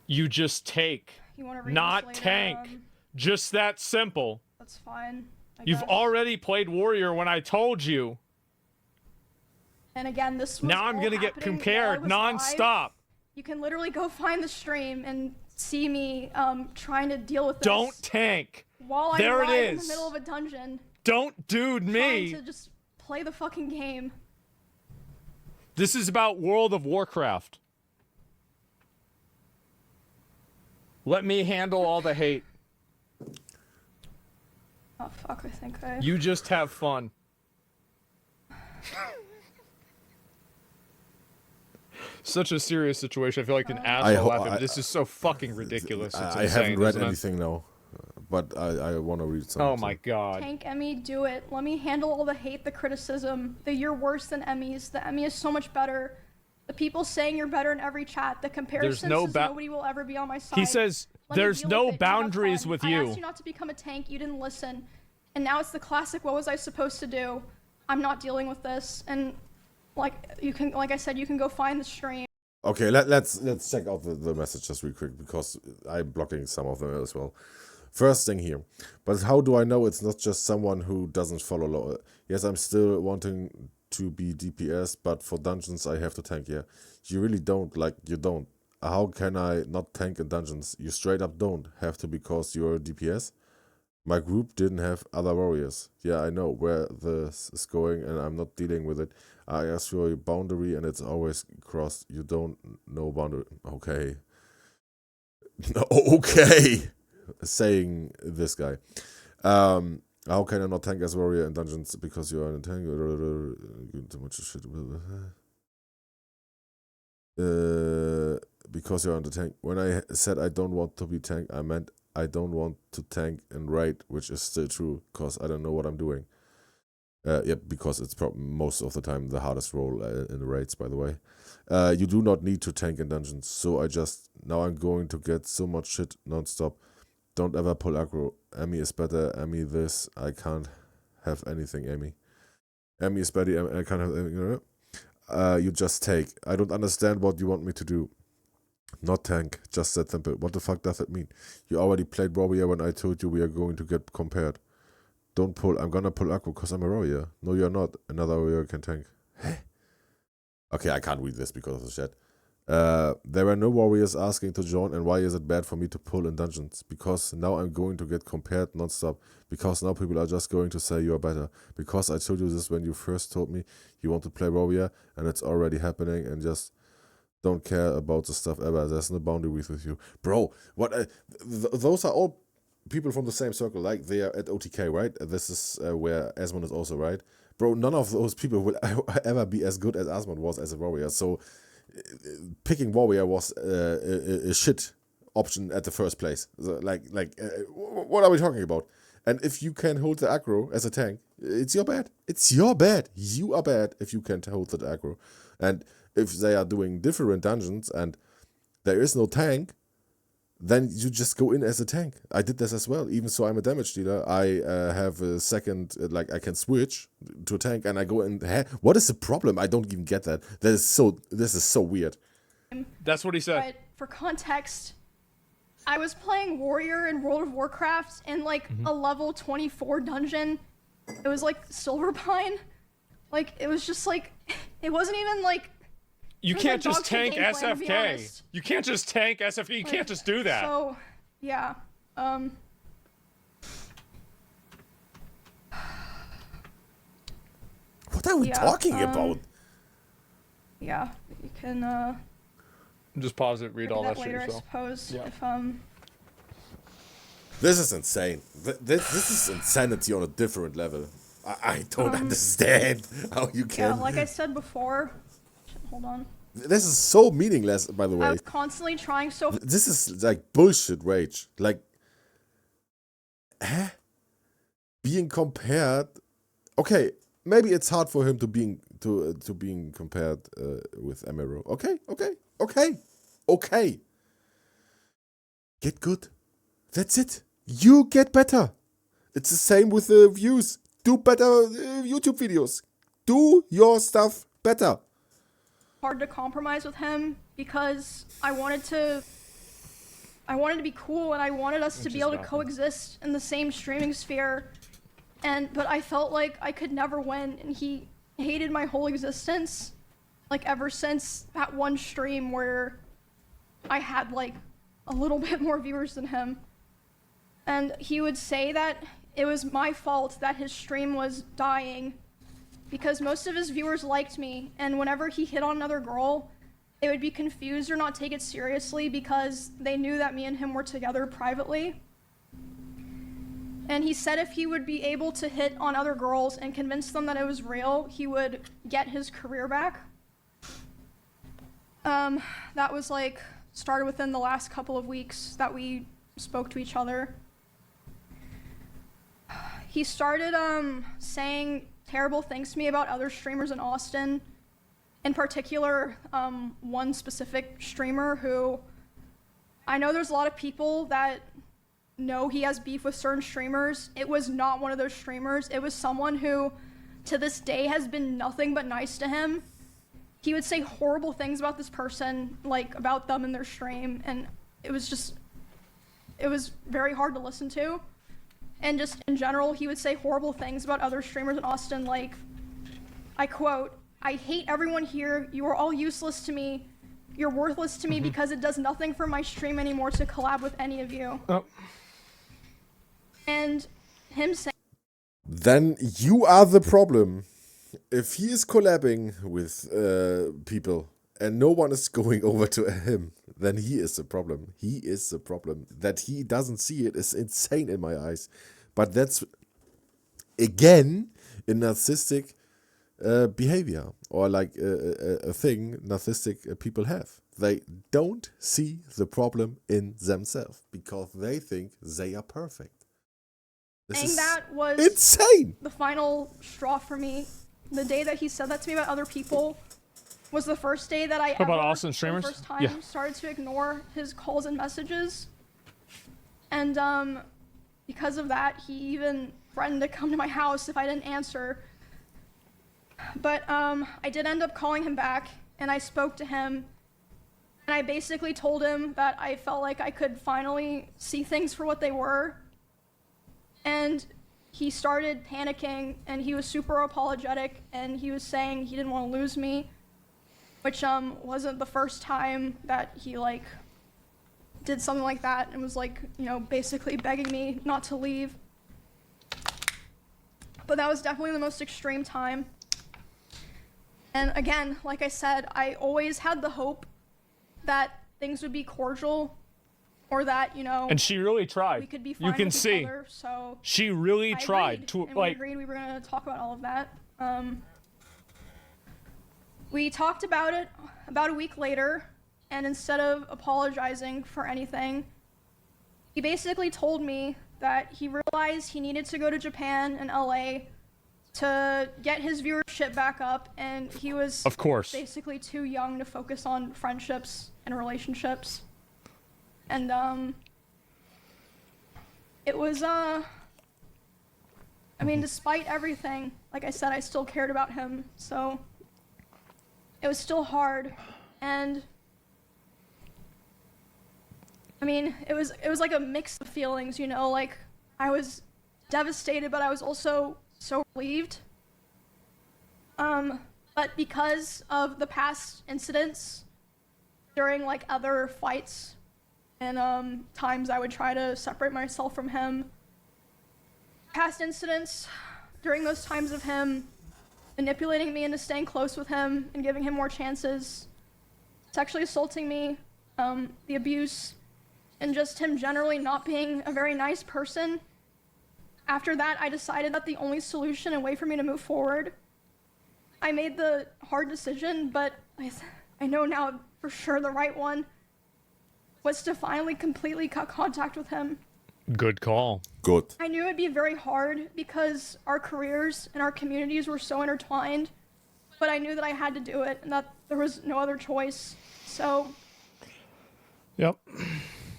You just take. you want to read Not this later, tank. Just that simple. that's fine. I You've guess. already played Warrior when I told you. And again, this was Now I'm all gonna get happening while I compared was non-stop. live. You can literally go find the stream and see me trying to deal with this. Don't tank. While I'm There it live in the is. middle of a dungeon, Don't dude trying me. to just play the fucking game. This is about World of Warcraft. Let me handle all the hate. Oh fuck, I think I... You just have fun. Such a serious situation. I feel like an asshole laughing. This is so fucking ridiculous. It's I insane, haven't read isn't it? anything now, but I want to read something. Oh my god. Tank Emmy, do it. Let me handle all the hate, the criticism, the you're worse than Emmys. The Emmy is so much better. The people saying you're better in every chat. The comparisons no says nobody will ever be on my side. He says Let me there's deal no with it. You have boundaries fun. with I you. asked you not to become a tank. You didn't listen. And now it's the classic, what was I supposed to do? I'm not dealing with this. And like I said, you can go find the stream. Okay, let's check out the message just real quick, because I'm blocking some of them as well. First thing here, but how do I know it's not just someone who doesn't follow law? Yes, I'm still wanting to be DPS, but for dungeons I have to tank. Yeah, you really don't, like, you don't. How can I not tank in dungeons? You straight up don't have to because you're a DPS. My group didn't have other warriors. Yeah, I know where this is going and I'm not dealing with it. I asked for a boundary and it's always crossed. You don't know boundary. Okay. Okay. Saying this guy. How can I not tank as warrior in dungeons because you are in a tank? Too much shit. Because you're on the tank. When I said I don't want to be tank, I meant I don't want to tank and raid, which is still true, because I don't know what I'm doing. Yeah, because it's most of the time the hardest role in the raids, by the way. You do not need to tank in dungeons, so now I'm going to get so much shit non-stop. Don't ever pull aggro. Emmy is better, Emmy this, I can't have anything, Emmy. Emmy is better, I can't have anything. You just take. I don't understand what you want me to do. Not tank, just that simple. What the fuck does it mean? You already played warrior when I told you we are going to get compared. Don't pull. I'm gonna pull aggro because I'm a warrior. No, you're not. Another warrior can tank. Okay, I can't read this because of the chat. There are no warriors asking to join, and why is it bad for me to pull in dungeons? Because now I'm going to get compared non-stop. Because now people are just going to say you're better. Because I told you this when you first told me you want to play warrior, and it's already happening, and just don't care about the stuff ever. There's no boundaries with you. Bro, what? Those are all people from the same circle, like they are at OTK, right? This is where Asmon is also, right? Bro, none of those people will ever be as good as Asmon was as a warrior. So picking warrior was a shit option at the first place. So, what are we talking about? And if you can hold the aggro as a tank, it's your bad. It's your bad. You are bad if you can't hold that aggro. And if they are doing different dungeons and there is no tank, then you just go in as a tank. I did this as well. Even so, I'm a damage dealer. I have a second, I can switch to a tank and I go in. What is the problem? I don't even get that. This is so weird. That's what he said. But for context, I was playing warrior in World of Warcraft in a level 24 dungeon. It was like Silverpine. It was just it wasn't even You can't just tank gameplay, to be SFK. honest. You can't just tank SFK. You can't just do that. So, yeah. What are we talking about? Yeah, you can Just pause it, read all that that shit later, I yourself. suppose. Yeah. If This is insane. This is insanity on a different level. I don't understand how you yeah, can. like I said before. Hold on. This is so meaningless, by the I way. was constantly trying so. This is like bullshit rage. Being compared. Okay, maybe it's hard for him to being compared with EMIRU. Okay. Get good. That's it. You get better. It's the same with the views. Do better YouTube videos. Do your stuff better. Hard to compromise with him because I wanted to be cool and I wanted us to be able to coexist in the same streaming sphere. But I felt like I could never win, and he hated my whole existence, like ever since that one stream where I had like a little bit more viewers than him. And he would say that it was my fault that his stream was dying because most of his viewers liked me, and whenever he hit on another girl, they would be confused or not take it seriously because they knew that me and him were together privately. And he said if he would be able to hit on other girls and convince them that it was real, he would get his career back. That was like started within the last couple of weeks that we spoke to each other. He started saying terrible things to me about other streamers in Austin. In particular, one specific streamer who I know there's a lot of people that know he has beef with certain streamers. It was not one of those streamers. It was someone who to this day has been nothing but nice to him. He would say horrible things about this person, like about them in their stream, and it was very hard to listen to. And just in general, he would say horrible things about other streamers in Austin, like, I quote, "I hate everyone here. You are all useless to me. You're worthless to me because it does nothing for my stream anymore to collab with any of you." Oh. And him saying, Then you are the problem. If he is collabing with people and no one is going over to him, then he is the problem. He is the problem. That he doesn't see it is insane in my eyes. But that's, again, a narcissistic behavior, or like a thing narcissistic people have. They don't see the problem in themselves because they think they are perfect. This is that was insane. the final straw for me. The day that he said that to me about other people was the first day that I ever, about Austin streamers? for the first time, Yeah. started to ignore his calls and messages. And because of that, he even threatened to come to my house if I didn't answer. But I did end up calling him back, and I spoke to him, and I basically told him that I felt like I could finally see things for what they were. And he started panicking, and he was super apologetic, and he was saying he didn't want to lose me, which wasn't the first time that he like did something like that, and was like, you know, basically begging me not to leave. But that was definitely the most extreme time. And again, like I said, I always had the hope that things would be cordial, or that, you know, And she really tried. we could be fine You can with see. each other. So She really I tried agreed, to and like. we agreed we were going to talk about all of that. We talked about it about a week later, and instead of apologizing for anything, he basically told me that he realized he needed to go to Japan and LA to get his viewership back up, and he was Of course. basically too young to focus on friendships and relationships. And it was I mean, despite everything, like I said, I still cared about him, so it was still hard. And I mean, it was like a mix of feelings, you know, like I was devastated, but I was also so relieved. But because of the past incidents during like other fights and times I would try to separate myself from him, past incidents during those times of him manipulating me into staying close with him and giving him more chances, sexually assaulting me, the abuse, and just him generally not being a very nice person. After that, I decided that the only solution and way for me to move forward, I made the hard decision, but I know now for sure the right one, was to finally completely cut contact with him. Good call. Good. I knew it'd be very hard because our careers and our communities were so intertwined, but I knew that I had to do it and that there was no other choice. So Yep.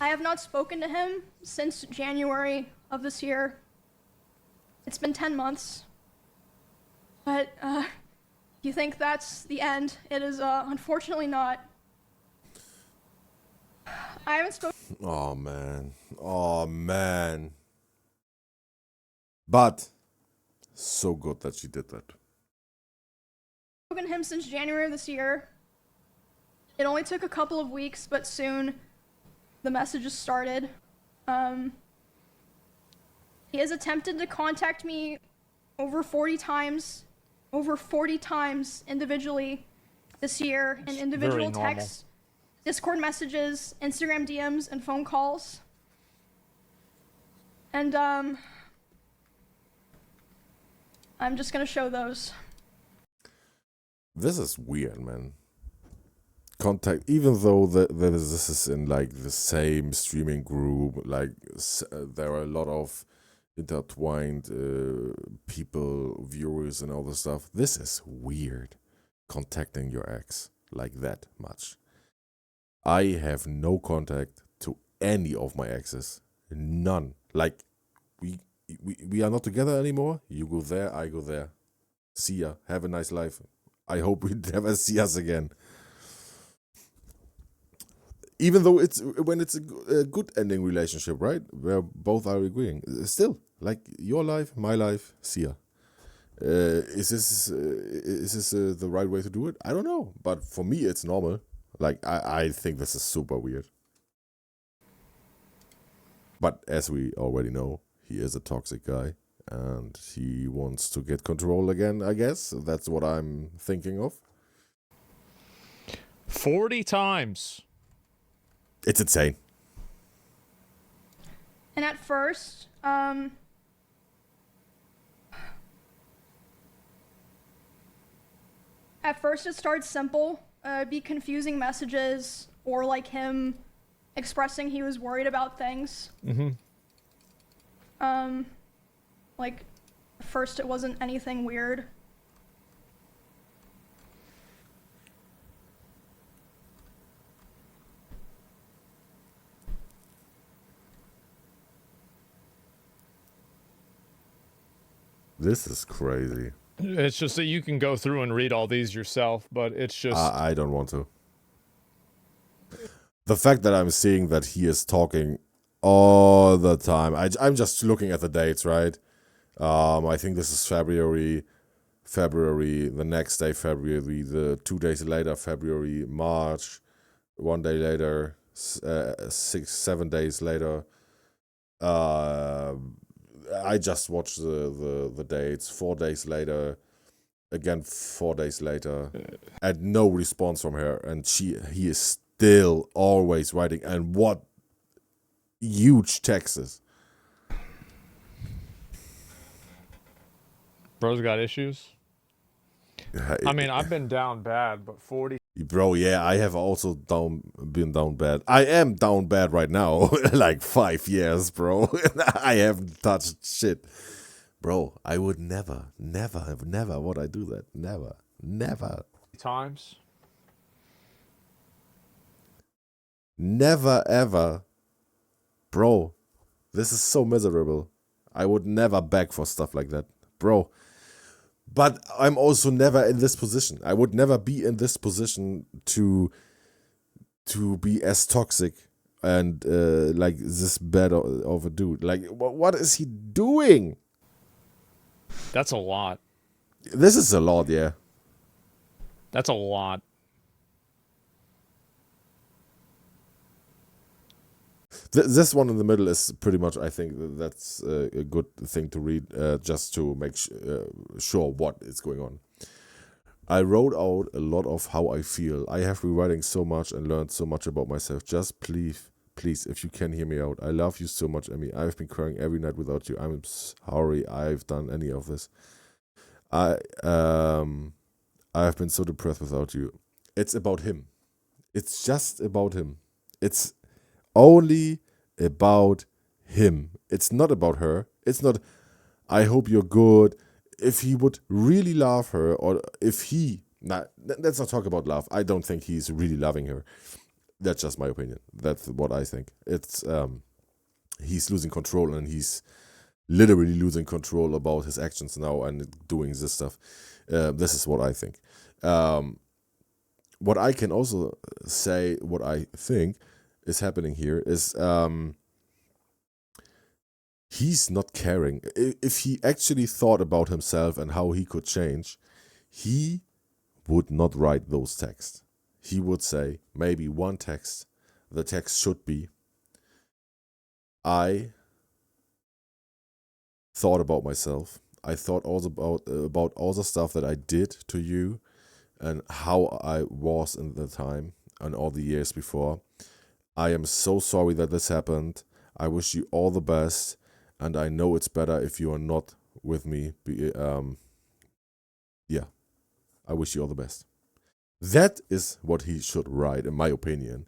I have not spoken to him since January of this year. It's been 10 months. But you think that's the end. It is unfortunately not. I haven't spoken. Oh man. Oh man. But so good that she did that. Spoken to him since January of this year. It only took a couple of weeks, but soon the messages started. He has attempted to contact me over 40 times individually this year in individual texts, Discord messages, Instagram DMs, and phone calls. And I'm just gonna show those. This is weird, man. Contact, even though this is in like the same streaming group, like there are a lot of intertwined people, viewers, and all this stuff. This is weird. Contacting your ex like that much. I have no contact to any of my exes. None. Like we are not together anymore. You go there, I go there. See ya. Have a nice life. I hope we never see us again. Even though it's when it's a good ending relationship, right? Where both are agreeing. Still, like your life, my life, see ya. Is this the right way to do it? I don't know. But for me, it's normal. Like, I think this is super weird. But as we already know, he is a toxic guy. And he wants to get control again, I guess. That's what I'm thinking of. 40 times. It's insane. And at first, it started simple. Be confusing messages or like him expressing he was worried about things. Like, first it wasn't anything weird. This is crazy. It's just that you can go through and read all these yourself, but it's just... I don't want to. The fact that I'm seeing that he is talking all the time. I'm just looking at the dates, right? I think this is February, the next day February, the 2 days later February, March, 1 day later, 7 days later. I just watched the dates. 4 days later, again 4 days later, and no response from her, and he is still always writing, and what huge texts. Bro's got issues. I mean, I've been down bad, but 40... Bro, yeah, I have also been down bad. I am down bad right now. Like 5 years, bro. I haven't touched shit. Bro, I would never would I do that. Never. Times? Never, ever. Bro, this is so miserable. I would never beg for stuff like that. Bro. But I'm also never in this position. I would never be in this position to be as toxic and like this bad of a dude. Like, what is he doing? That's a lot. This is a lot, yeah. That's a lot. This one in the middle is pretty much, I think, that's a good thing to read, just to make sure what is going on. I wrote out a lot of how I feel. I have been writing so much and learned so much about myself. Just please, if you can hear me out. I love you so much, Emmy. I've been crying every night without you. I'm sorry I've done any of this. I have been so depressed without you. It's about him. It's just about him. It's only about him. It's not about her. It's not, I hope you're good. If he would really love her, or if he... let's not talk about love. I don't think he's really loving her. That's just my opinion. That's what I think. It's he's losing control, and he's literally losing control about his actions now and doing this stuff. This is what I think. What I can also say, what I think is happening here is he's not caring. If he actually thought about himself and how he could change, he would not write those texts. He would say maybe one text. The text should be, I thought about myself. I thought also about all the stuff that I did to you and how I was in the time and all the years before. I am so sorry that this happened. I wish you all the best, and I know it's better if you are not with me. Yeah, I wish you all the best. That is what he should write, in my opinion.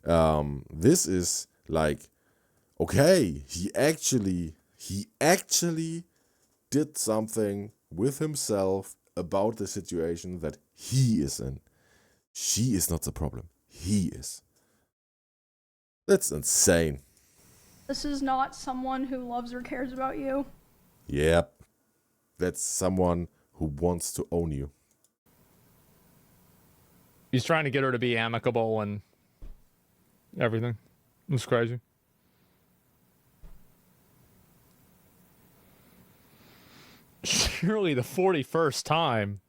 This is like, okay, he actually did something with himself about the situation that he is in. She is not the problem. He is. That's insane. This is not someone who loves or cares about you. Yep. That's someone who wants to own you. He's trying to get her to be amicable and everything. It's crazy. Surely the 41st time.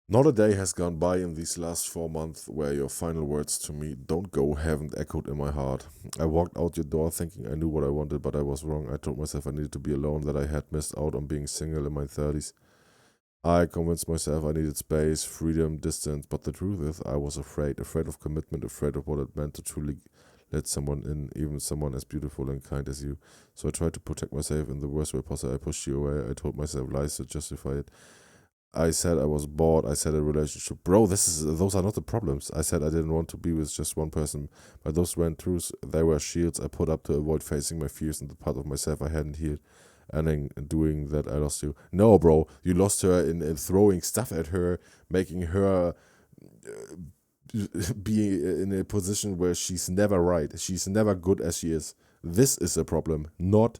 Not a day has gone by in these last 4 months where your final words to me, "Don't go," haven't echoed in my heart. I walked out your door thinking I knew what I wanted, but I was wrong. I told myself I needed to be alone, that I had missed out on being single in my 30s. I convinced myself I needed space, freedom, distance, but the truth is I was afraid of commitment, afraid of what it meant to truly let someone in, even someone as beautiful and kind as you. So I tried to protect myself in the worst way possible. I pushed you away. I told myself lies to justify it. I said I was bored. I said a relationship. Bro, those are not the problems. I said I didn't want to be with just one person. But those ran truths. They were shields I put up to avoid facing my fears and the part of myself I hadn't healed. And in doing that, I lost you. No, bro. You lost her in throwing stuff at her, making her be in a position where she's never right. She's never good as she is. This is a problem. Not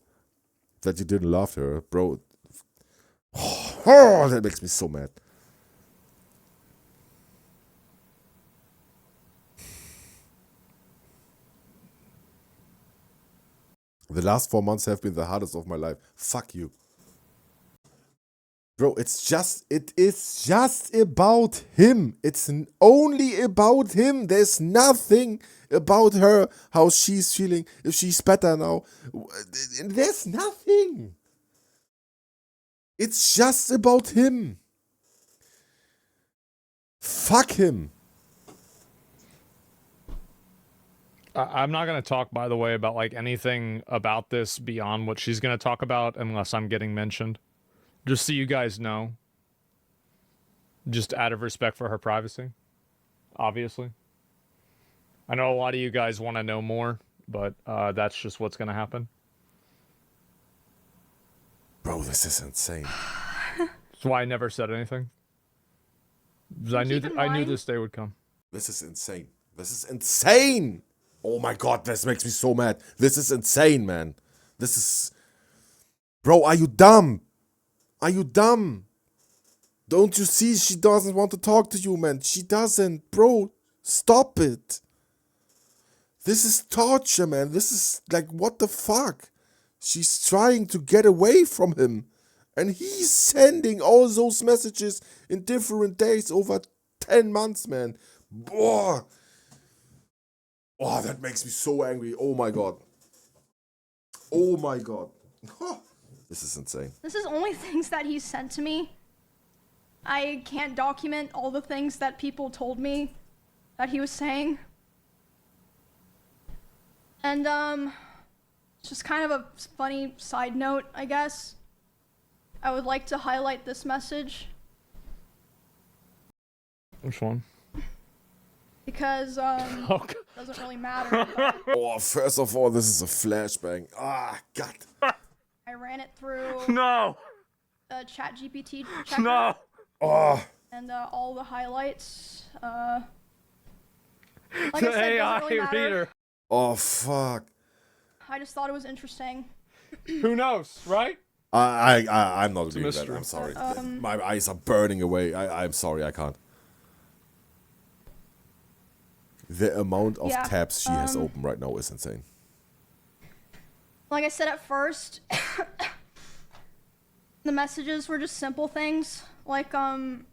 that you didn't love her, bro. Oh, that makes me so mad. The last 4 months have been the hardest of my life. Fuck you. Bro, it is just about him. It's only about him. There's nothing about her, how she's feeling, if she's better now. There's nothing. It's just about him. Fuck him. I'm not going to talk, by the way, about like anything about this beyond what she's going to talk about unless I'm getting mentioned. Just so you guys know. Just out of respect for her privacy. Obviously. I know a lot of you guys want to know more, but that's just what's going to happen. Bro, this is insane. That's why I never said anything. Because I knew this day would come. This is insane. This is insane. Oh my god, this makes me so mad. This is insane, man. This is... Bro, are you dumb? Are you dumb? Don't you see she doesn't want to talk to you, man? She doesn't. Bro, stop it. This is torture, man. This is like, what the fuck? She's trying to get away from him. And he's sending all those messages in different days over 10 months, man. Oh, that makes me so angry. Oh my god. Oh my god. This is insane. This is only things that he sent to me. I can't document all the things that people told me that he was saying. And, just kind of a funny side note, I guess. I would like to highlight this message. Which one? Because, it doesn't really matter. Oh, first of all, this is a flashbang. Ah, God. I ran ran it through No. Chat GPT checker. No. Oh, And all the highlights. Like The I said, it AI doesn't really matter. reader. oh, fuck. I just thought it was interesting. Who knows, right? I'm not doing that. mystery. I'm sorry. My eyes are burning away. I'm sorry. I can't. The amount of Yeah, tabs she has open right now is insane. Like I said at first, the messages were just simple things. Like, him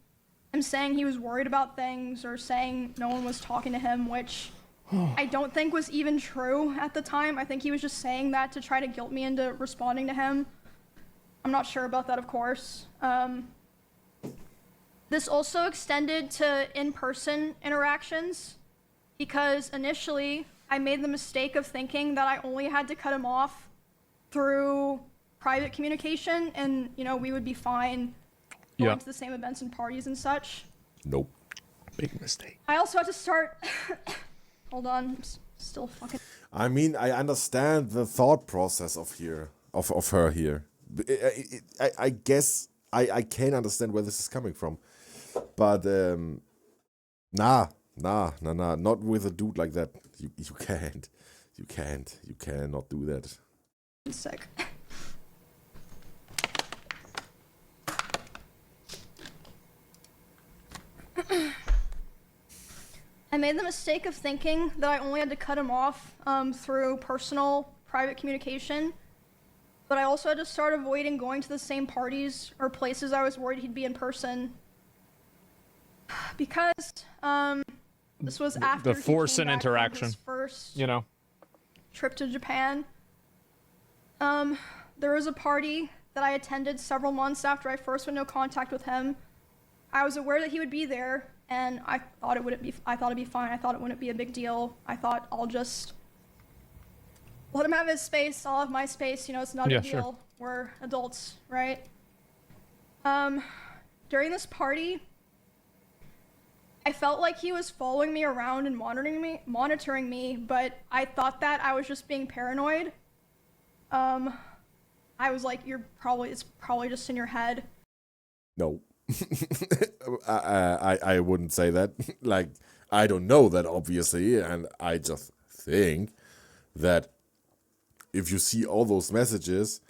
saying he was worried about things or saying no one was talking to him, which I don't think was even true at the time. I think he was just saying that to try to guilt me into responding to him. I'm not sure about that, of course. This also extended to in-person interactions because initially I made the mistake of thinking that I only had to cut him off through private communication and, you know, we would be fine going to the same events and parties and such. Nope. Big mistake. I also had to start... Hold on, I'm still fucking... I mean, I understand the thought process of her here. I guess I can understand where this is coming from. But, nah, not with a dude like that. You can't. You cannot do that. Sick. I made the mistake of thinking that I only had to cut him off through personal, private communication, but I also had to start avoiding going to the same parties or places I was worried he'd be in person. Because this was after The force he came and back from interaction. his first You know. trip to Japan. There was a party that I attended several months after I first went into contact with him. I was aware that he would be there, and I thought it'd be fine. I thought it wouldn't be a big deal. I thought I'll just let him have his space. I'll have my space. You know, it's not a big deal. We're adults, right? During this party, I felt like he was following me around and monitoring me, but I thought that I was just being paranoid. I was like, it's probably just in your head. No. I wouldn't say that. Like, I don't know that, obviously, and I just think that if you see all those messages,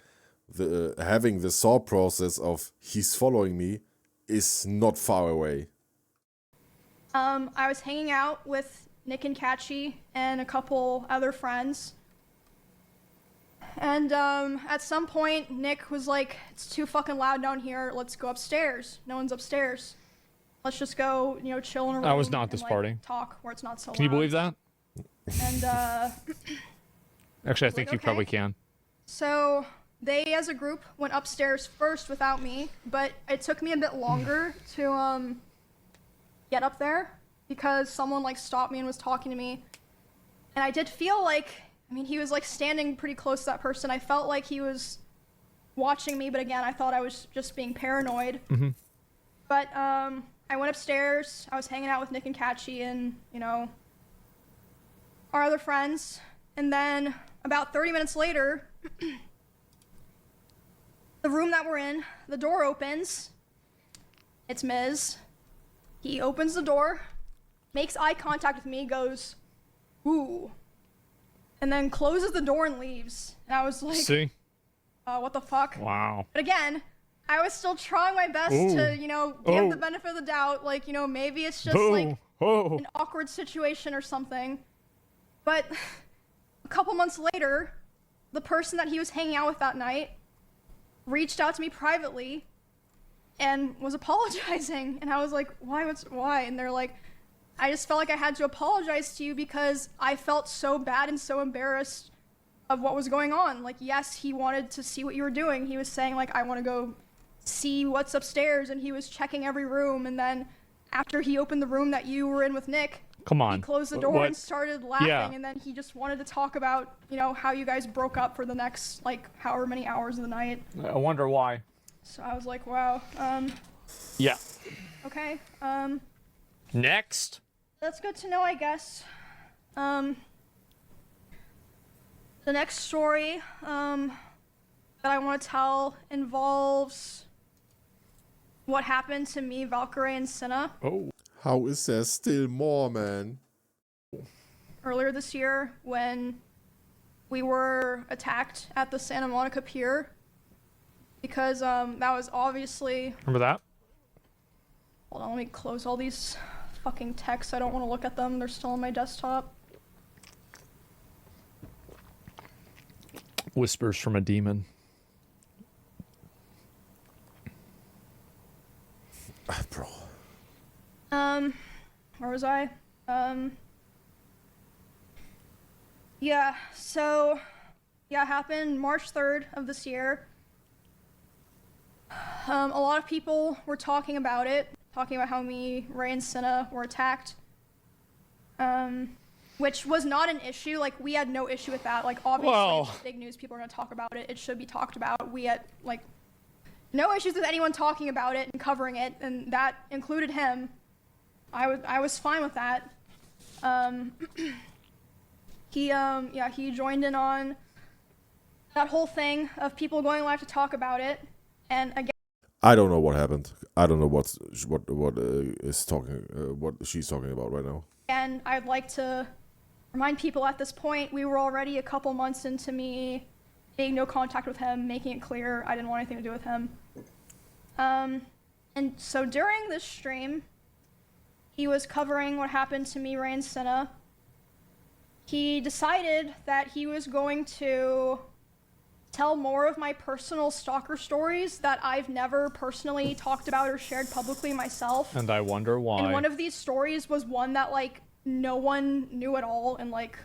having the thought process of he's following me is not far away. I was hanging out with Nick and Catchy and a couple other friends. And at some point, Nick was like, it's too fucking loud down here. Let's go upstairs. No one's upstairs. Let's just go, you know, chill in a room. I was not at this and, party. Talk where it's not so loud. Can you believe that? And Actually, I think you probably can. So they, as a group, went upstairs first without me, but it took me a bit longer to get up there because someone like stopped me and was talking to me. And I did feel like, I mean, he was like standing pretty close to that person. I felt like he was watching me, but again, I thought I was just being paranoid. Mm-hmm. But I went upstairs. I was hanging out with Nick and Catchy and, you know, our other friends. And then about 30 minutes later, the room that we're in, the door opens. It's Miz. He opens the door, makes eye contact with me, goes, ooh, and then closes the door and leaves. And I was like, see? What the fuck? Wow. But again, I was still trying my best to, you know, give the benefit of the doubt. Like, you know, maybe it's just like an awkward situation or something. But a couple months later, the person that he was hanging out with that night reached out to me privately and was apologizing. And I was like, why? And they're like, I just felt like I had to apologize to you because I felt so bad and so embarrassed of what was going on. Like, yes, he wanted to see what you were doing. He was saying, like, I want to go see what's upstairs, and he was checking every room. And then after he opened the room that you were in with Nick, come on, he closed the door and started laughing. And then he just wanted to talk about, you know, how you guys broke up for the next, like, however many hours of the night. I wonder why. So I was like, wow, yeah. okay, Next. that's good to know, I guess. The next story, that I want to tell involves what happened to me, Valkyrie, and Cinna. Oh. How is there still more, man? Earlier this year, when we were attacked at the Santa Monica Pier, because that was obviously... Remember that? Hold on, let me close all these fucking texts. I don't want to look at them. They're still on my desktop. Whispers from a demon. Bro. Where was I? Yeah, so, yeah, it happened March 3rd of this year. A lot of people were talking about it, talking about how me, Ray, and Cinna were attacked. Which was not an issue. Like, we had no issue with that. Like, obviously, it's big news. People are going to talk about it. It should be talked about. We had, like, no issues with anyone talking about it and covering it, and that included him. I was fine with that. He joined in on that whole thing of people going live to talk about it, and again, I don't know what happened. I don't know what she's talking about right now. And I'd like to remind people at this point, we were already a couple months into me being no contact with him, making it clear I didn't want anything to do with him. And so during this stream, he was covering what happened to me, Ray, and Cinna. He decided that he was going to tell more of my personal stalker stories that I've never personally talked about or shared publicly myself. And I wonder why. And one of these stories was one that, like, no one knew at all, and, like,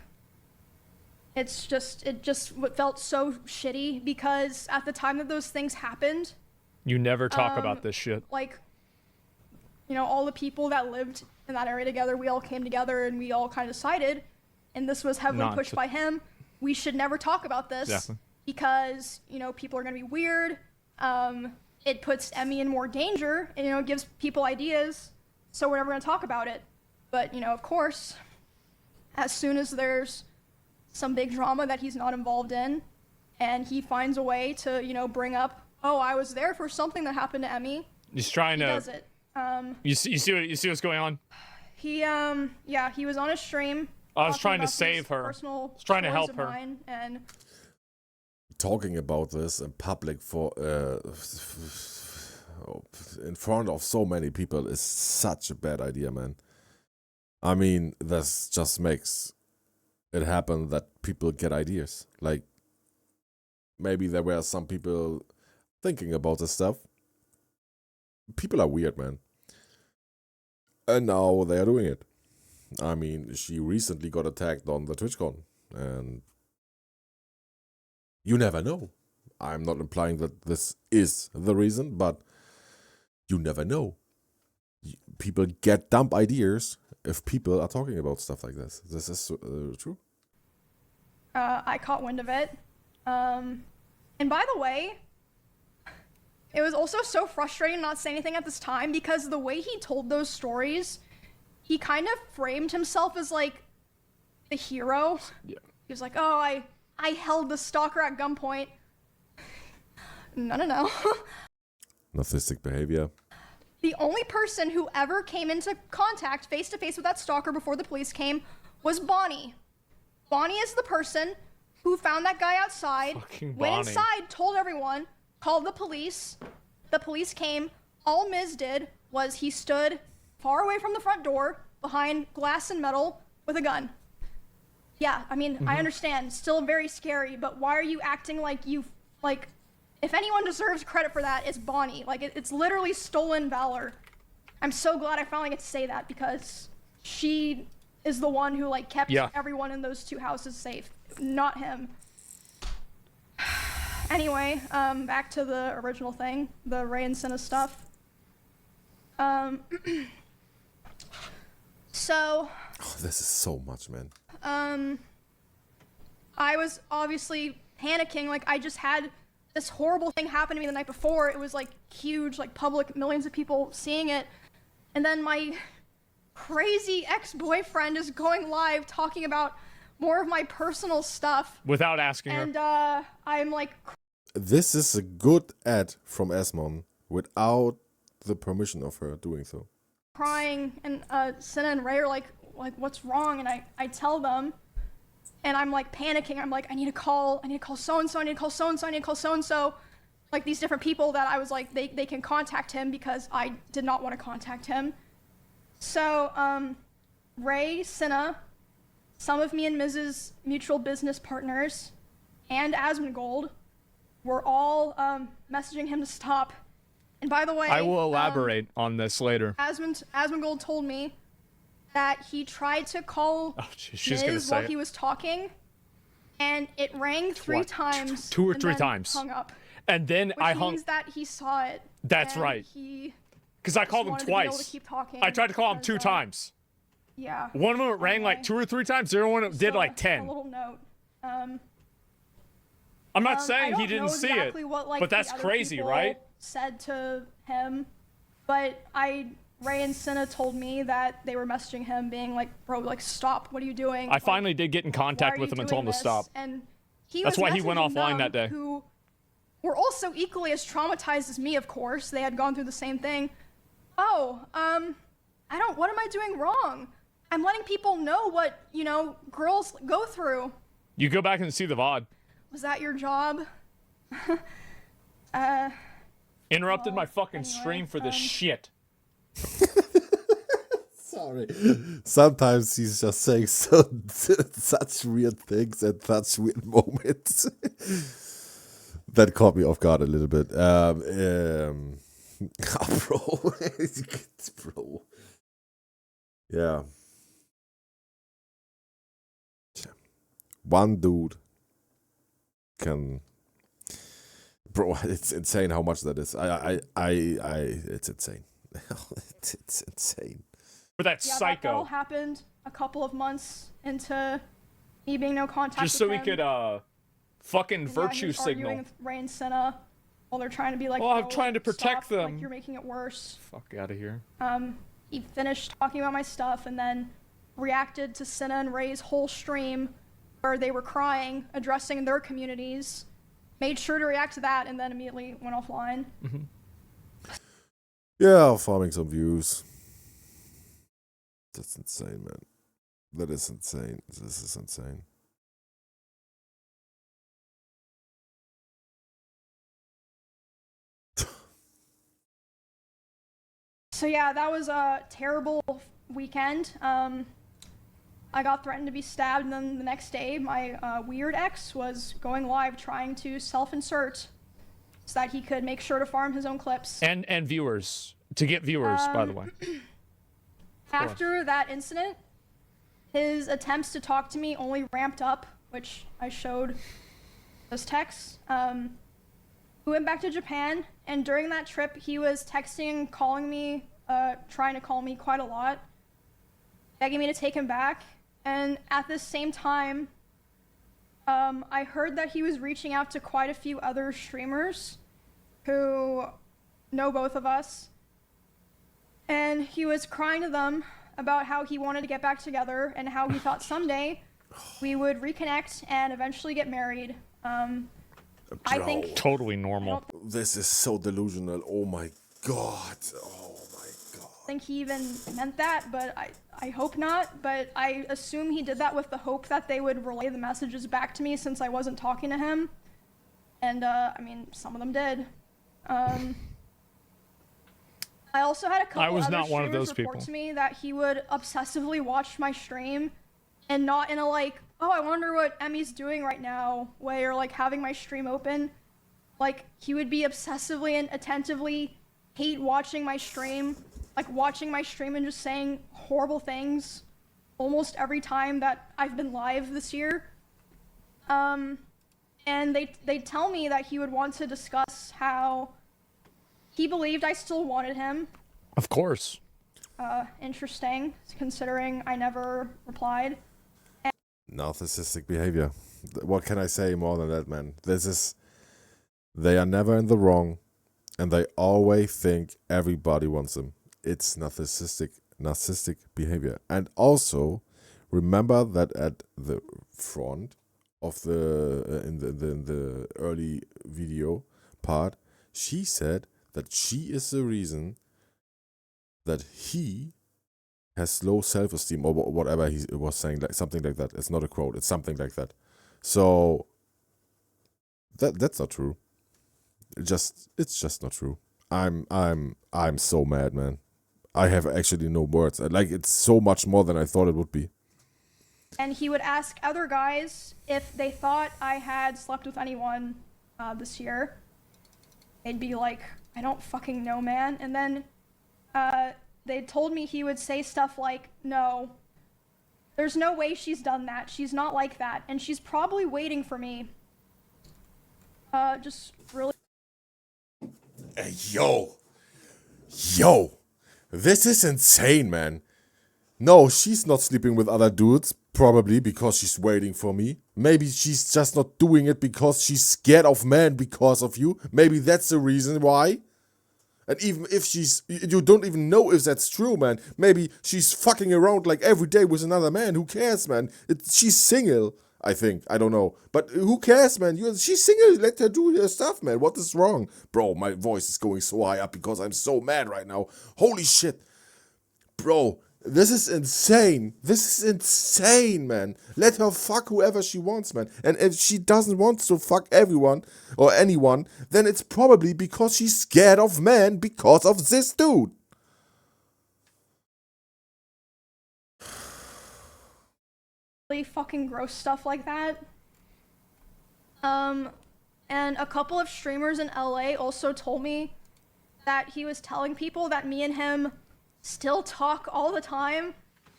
it just felt so shitty because at the time that those things happened, you never talk about this shit. like, you know, all the people that lived in that area together, we all came together and we all kind of decided, and this was heavily pushed by him, we should never talk about this. Exactly. Because, you know, people are going to be weird. It puts Emmy in more danger, and, you know, it gives people ideas, so we're never going to talk about it. But, you know, of course, as soon as there's some big drama that he's not involved in, and he finds a way to, you know, bring up, oh, I was there for something that happened to Emmy. He's trying to. He does it. You see what's going on? He was on a stream. I was trying to save her. I was trying to help her. And talking about this in public for in front of so many people is such a bad idea, man. I mean, this just makes it happen that people get ideas. Like, maybe there were some people thinking about this stuff. People are weird, man. And now they are doing it. I mean, she recently got attacked on the TwitchCon, and you never know. I'm not implying that this is the reason, but you never know. People get dumb ideas if people are talking about stuff like this. This is true. I caught wind of it. And by the way, it was also so frustrating not say anything at this time because the way he told those stories, he kind of framed himself as, like, the hero. Yeah. He was like, oh, I held the stalker at gunpoint. No. Narcissistic behavior. The only person who ever came into contact face-to-face with that stalker before the police came was Bonnie. Bonnie is the person who found that guy outside, went inside, told everyone, called the police. The police came. All Miz did was he stood far away from the front door, behind glass and metal, with a gun. Yeah, I mean, I understand. Still very scary, but why are you acting like if anyone deserves credit for that, it's Bonnie. Like, it's literally stolen valor. I'm so glad I finally get to say that because she is the one who, like, kept everyone in those two houses safe, not him. Anyway, back to the original thing, the Ray and Cinna stuff. So... Oh, this is so much, man. I was obviously panicking. Like, I just had this horrible thing happen to me the night before. It was, like, huge, like, public, millions of people seeing it. And then my crazy ex-boyfriend is going live talking about more of my personal stuff. Without asking her. And, I'm like... this is a good ad from Asmon without the permission of her doing so. Crying, and Senna and Ray are like, what's wrong? And I tell them, and I'm like panicking. I'm like, I need to call so-and-so, I need to call so-and-so, I need to call so-and-so. Like these different people that I was like, they can contact him because I did not want to contact him. So, Ray, Senna, some of me and Miz's mutual business partners, and Asmongold were all messaging him to stop. And by the way, I will elaborate on this later. Asmongold told me that he tried to call Miz while he was talking, and it rang three times. Two or three times. Hung up. And then I hung. Which means that he saw it. That's right. Because I called him twice. I tried to call him 2 times. Yeah. One of them rang like 2 or 3 times. The other one did like 10. A little note. I'm not saying he didn't see it, what, like, but that's crazy, right? Said to him, but Ray and Senna told me that they were messaging him, being like, "Bro, like, stop! What are you doing?" I finally did get in contact with him and told him to stop. And that's why he went offline that day. Who were also equally as traumatized as me, of course. They had gone through the same thing. Oh, what am I doing wrong? I'm letting people know what, girls go through. You go back and see the VOD. Was that your job? Interrupted my fucking stream for this shit. Sorry. Sometimes he's just saying such weird things at such weird moments. That caught me off guard a little bit. Bro. Bro. Yeah. One dude can... Bro, it's insane how much that is. It's insane. It's insane. For that psycho. That all happened a couple of months into me being no contact just so with we him. could fucking And virtue he was signal. arguing with Ray and Senna while they're trying to be like, well, I'm trying to protect stop, them. Like, you're making it worse. Fuck out of here. He finished talking about my stuff and then reacted to Senna and Ray's whole stream where they were crying, addressing their communities. Made sure to react to that and then immediately went offline. Mm-hmm. Yeah, farming some views. That's insane, man. That is insane. This is insane. So yeah, that was a terrible weekend. I got threatened to be stabbed, and then the next day, my weird ex was going live trying to self-insert so that he could make sure to farm his own clips. And viewers. To get viewers, by the way. After that incident, his attempts to talk to me only ramped up, which I showed those texts. We went back to Japan, and during that trip, he was texting, calling me, trying to call me quite a lot, begging me to take him back. And at the same time, I heard that he was reaching out to quite a few other streamers who know both of us. And he was crying to them about how he wanted to get back together and how he thought someday we would reconnect and eventually get married. I think totally normal. This is so delusional. Oh my god. Oh my god. I think he even meant that, but I hope not. But I assume he did that with the hope that they would relay the messages back to me since I wasn't talking to him. And I mean, some of them did. I also had a couple other streamers report to me that he would obsessively watch my stream and not in a like, oh, I wonder what Emmy's doing right now way, or like having my stream open. Like, he would be obsessively and attentively hate watching my stream, like watching my stream and just saying horrible things almost every time that I've been live this year. And they tell me that he would want to discuss how he believed I still wanted him. Of course. Interesting, considering I never replied. Narcissistic behavior. What can I say more than that, man? They are never in the wrong, and they always think everybody wants them. It's narcissistic behavior. And also, remember that at the front of the in the early video part, she said that she is the reason that he has low self-esteem or whatever he was saying, like something like that. It's not a quote. It's something like that. So that's not true. It's just not true. I'm so mad, man. I have actually no words. Like, it's so much more than I thought it would be. And he would ask other guys if they thought I had slept with anyone this year. They'd be like, I don't fucking know, man. And then they told me he would say stuff like, no, there's no way she's done that. She's not like that. And she's probably waiting for me. Just really. Hey, yo, this is insane, man. No, she's not sleeping with other dudes, probably because she's waiting for me. Maybe she's just not doing it because she's scared of men because of you. Maybe that's the reason why. And even if you don't even know if that's true, man. Maybe she's fucking around like every day with another man. Who cares, man? She's single, I think. I don't know. But who cares, man? She's single. Let her do her stuff, man. What is wrong? Bro, my voice is going so high up because I'm so mad right now. Holy shit. Bro, this is insane. This is insane, man. Let her fuck whoever she wants, man. And if she doesn't want to fuck everyone or anyone, then it's probably because she's scared of men because of this dude. Really fucking gross stuff like that. And a couple of streamers in LA also told me that he was telling people that me and him still talk all the time,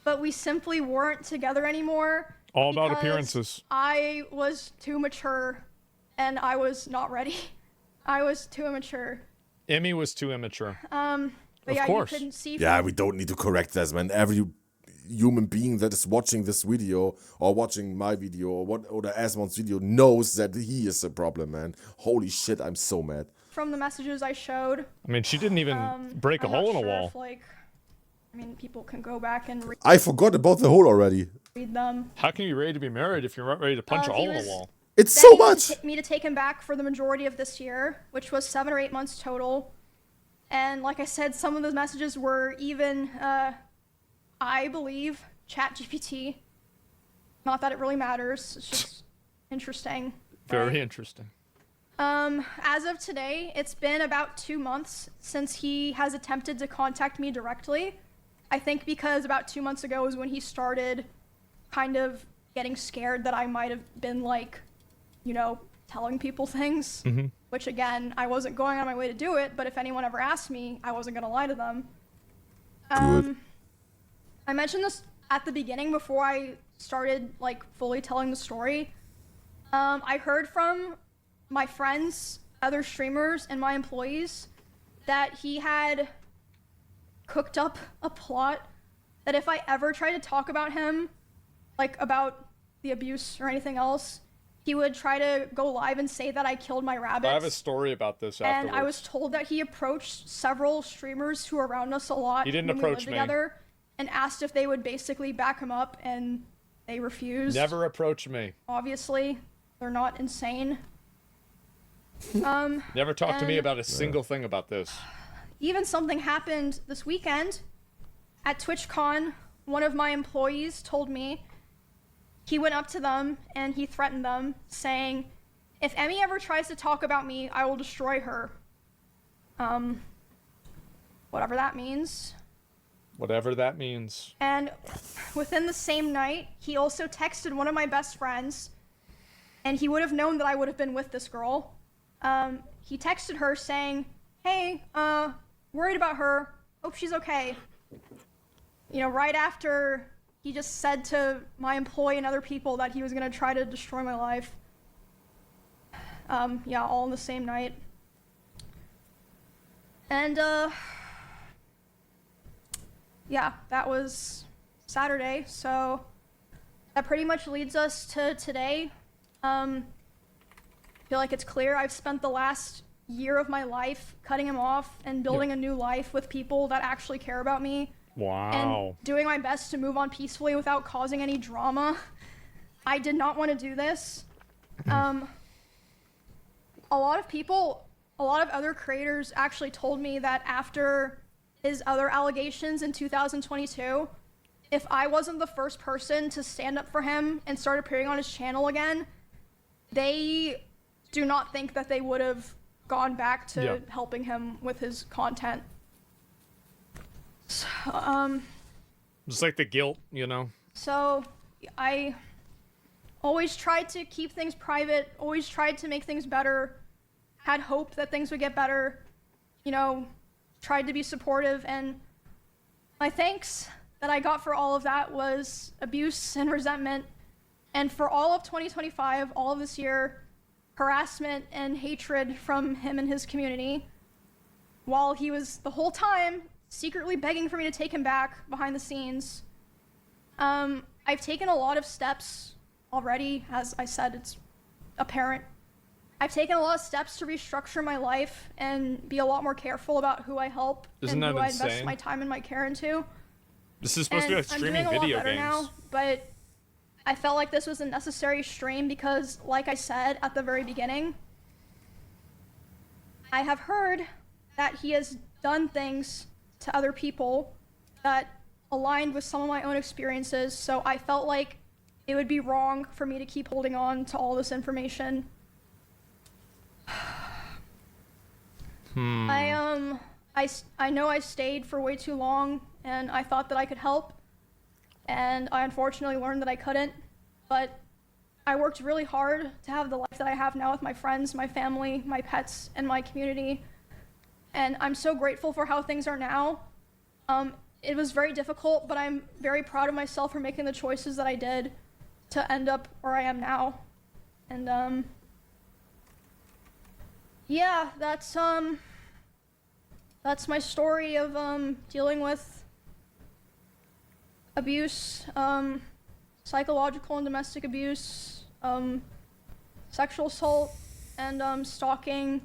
but we simply weren't together anymore. All about appearances. I was too mature, and I was not ready. I was too immature. Emmy was too immature. But of yeah, course. you couldn't see. Yeah, we don't need to correct this, man. Every human being that is watching this video or watching my video or the Asmongold's video knows that he is the problem, man. Holy shit, I'm so mad. From the messages I showed. I mean, she didn't even break a I'm not hole in a sure wall. if, like, I mean, people can go back and I forgot about the hole already. read them. How can you be ready to be married if you're not ready to punch a hole in a wall? It's so much. Me to take him back for the majority of this year, which was 7 or 8 months total. And like I said, some of those messages were even, I believe, ChatGPT. Not that it really matters. It's just interesting. Very right? interesting. As of today, it's been about 2 months since he has attempted to contact me directly. I think because about 2 months ago is when he started kind of getting scared that I might have been, like, you know, telling people things. Mm-hmm. Which, again, I wasn't going on my way to do it, but if anyone ever asked me, I wasn't going to lie to them. Good. I mentioned this at the beginning before I started, like, fully telling the story. I heard from my friends, other streamers, and my employees that he had cooked up a plot that if I ever tried to talk about him, like about the abuse or anything else, he would try to go live and say that I killed my rabbits. I have a story about this afterwards. And I was told that he approached several streamers who are around us a lot. He didn't when approach we lived me. together, and asked if they would basically back him up, and they refused. Never approach me. Obviously, they're not insane. Never talk to me about a single thing about this. Even something happened this weekend at TwitchCon. One of my employees told me he went up to them and he threatened them, saying, if Emmy ever tries to talk about me, I will destroy her. Whatever that means. Whatever that means. And within the same night, he also texted one of my best friends, and he would have known that I would have been with this girl. He texted her saying, hey, worried about her, hope she's okay. You know, right after he just said to my employee and other people that he was gonna try to destroy my life. Yeah, all in the same night. And, yeah, that was Saturday, so that pretty much leads us to today. I feel like it's clear I've spent the last year of my life cutting him off and building a new life with people that actually care about me. Wow. And doing my best to move on peacefully without causing any drama. I did not want to do this. A lot of other creators actually told me that after his other allegations in 2022, if I wasn't the first person to stand up for him and start appearing on his channel again, they do not think that they would have gone back to helping him with his content. So, just like the guilt, you know? So I always tried to keep things private, always tried to make things better, had hope that things would get better, you know, tried to be supportive, and my thanks that I got for all of that was abuse and resentment. And for all of 2025, all of this year, harassment and hatred from him and his community, while he was the whole time secretly begging for me to take him back behind the scenes. I've taken a lot of steps already. As I said, it's apparent. I've taken a lot of steps to restructure my life and be a lot more careful about who I help and who I invest my time and my care into. This is supposed to be like streaming video games. I'm doing a lot better now, but I felt like this was a necessary stream because, like I said at the very beginning, I have heard that he has done things to other people that aligned with some of my own experiences, so I felt like it would be wrong for me to keep holding on to all this information. I know I stayed for way too long, and I thought that I could help, and I unfortunately learned that I couldn't, but I worked really hard to have the life that I have now with my friends, my family, my pets, and my community, and I'm so grateful for how things are now. It was very difficult, but I'm very proud of myself for making the choices that I did to end up where I am now. And yeah, that's my story of dealing with abuse, psychological and domestic abuse, sexual assault, and stalking,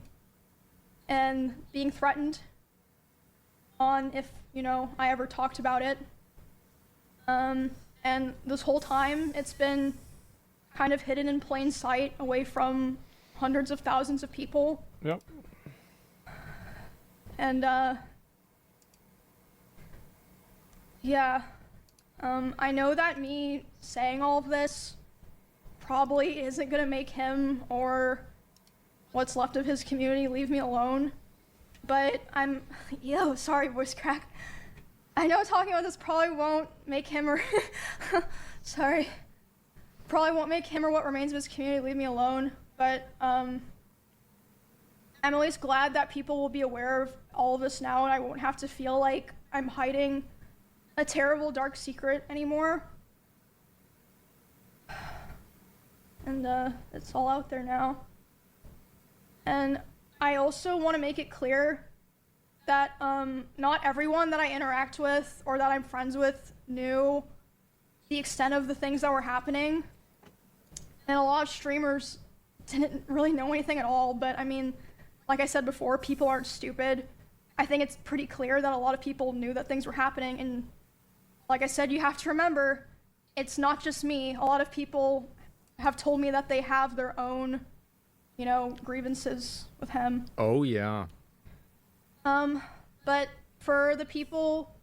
and being threatened on if, you know, I ever talked about it. And this whole time, it's been kind of hidden in plain sight away from hundreds of thousands of people. Yep. And, yeah. I know that me saying all of this probably isn't gonna make him or what's left of his community leave me alone. But sorry, voice crack. I know talking about this probably won't make him or probably won't make him or what remains of his community leave me alone, but I'm at least glad that people will be aware of all of this now and I won't have to feel like I'm hiding a terrible dark secret anymore. And it's all out there now. And I also want to make it clear that not everyone that I interact with or that I'm friends with knew the extent of the things that were happening. And a lot of streamers didn't really know anything at all, but I mean, like I said before, people aren't stupid. I think it's pretty clear that a lot of people knew that things were happening, and like I said, you have to remember, it's not just me. A lot of people have told me that they have their own, you know, grievances with him. Oh, yeah. But for the people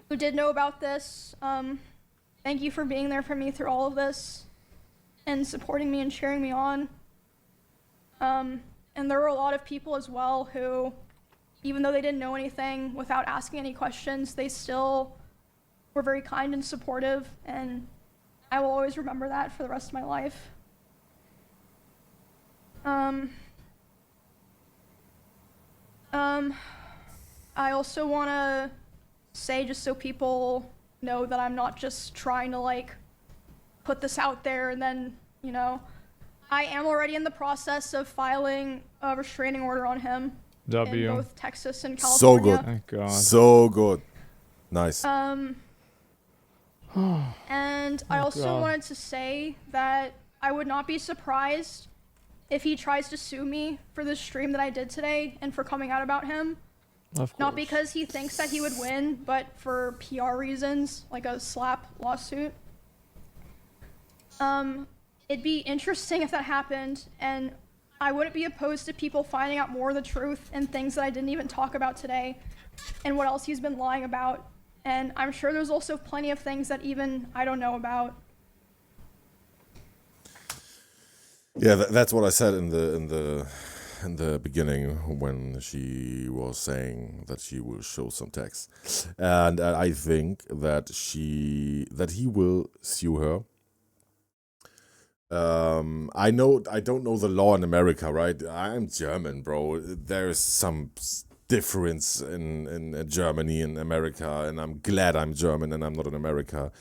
who did know about this, thank you for being there for me through all of this and supporting me and cheering me on. And there were a lot of people as well who, even though they didn't know anything, without asking any questions, they still were very kind and supportive, and I will always remember that for the rest of my life. I also want to say, just so people know, that I'm not just trying to like put this out there and then, you know, I am already in the process of filing a restraining order on him in both Texas and California. So good. Thank God. So good. Nice. And I also wanted to say that I would not be surprised if he tries to sue me for this stream that I did today and for coming out about him. Of course. Not because he thinks that he would win, but for PR reasons, like a slap lawsuit. it'd be interesting if that happened, and I wouldn't be opposed to people finding out more of the truth and things that I didn't even talk about today, and what else he's been lying about. And I'm sure there's also plenty of things that even I don't know about. Yeah, that's what I said in the beginning when she was saying that she will show some text, and I think that he will sue her. I don't know the law in America, right? I'm German, bro. There is some difference in Germany and America, and I'm glad I'm German and I'm not in America.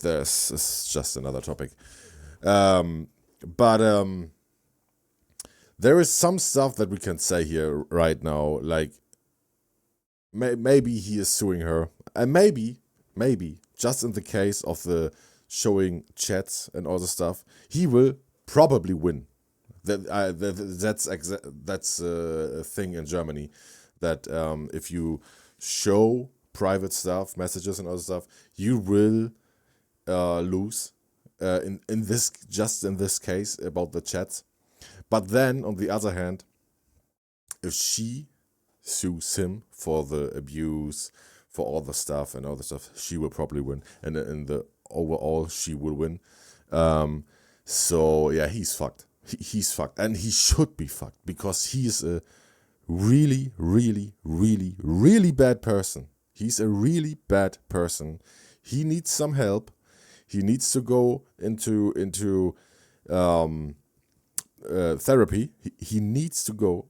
This is just another topic. But there is some stuff that we can say here right now, like maybe he is suing her, and maybe just in the case of the showing chats and all the stuff, he will probably win. That's a thing in Germany, that if you show private stuff, messages and other stuff, you will lose. In this case about the chats. But then on the other hand, if she sues him for the abuse, for all the stuff and all the stuff, she will probably win, and in the overall she will win. So yeah, he's fucked. He's fucked, and he should be fucked, because he is a really, really, really, really bad person. He's a really bad person. He needs some help. He needs to go into therapy. He needs to go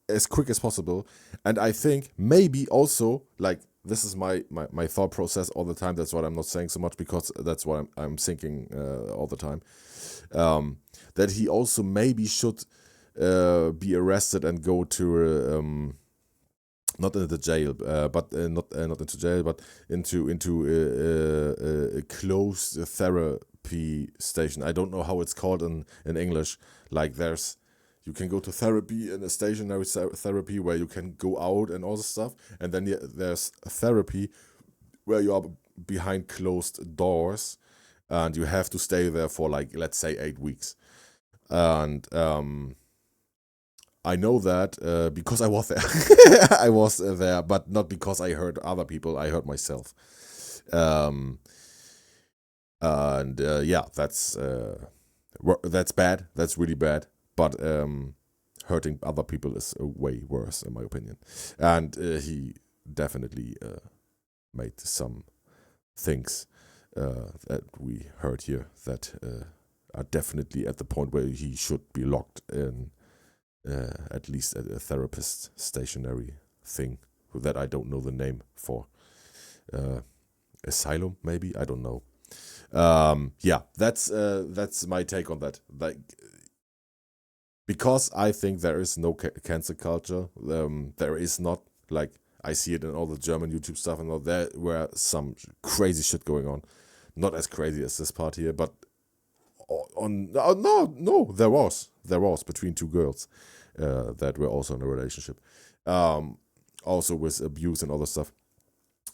as quick as possible. And I think maybe also, like, this is my thought process all the time. That's what I'm not saying so much, because that's what I'm thinking all the time. That he also maybe should be arrested and go to not into jail, but not into jail, but into a closed therapy station. I don't know how it's called in English. Like, you can go to therapy in a stationary therapy where you can go out and all the stuff, and then there's a therapy where you are behind closed doors, and you have to stay there for, like, let's say 8 weeks. And I know that because I was there. I was there, but not because I heard other people. I heard myself. And yeah, that's bad. That's really bad. But hurting other people is way worse, in my opinion. And he definitely made some things that we heard here that are definitely at the point where he should be locked in. At least a therapist stationary thing that I don't know the name for. Asylum, maybe? I don't know. Yeah, that's my take on that. Like, because I think there is no cancel culture. There is not, like, I see it in all the German YouTube stuff and all. There were some crazy shit going on. Not as crazy as this part here, but no, there was between two girls that were also in a relationship, also with abuse and other stuff.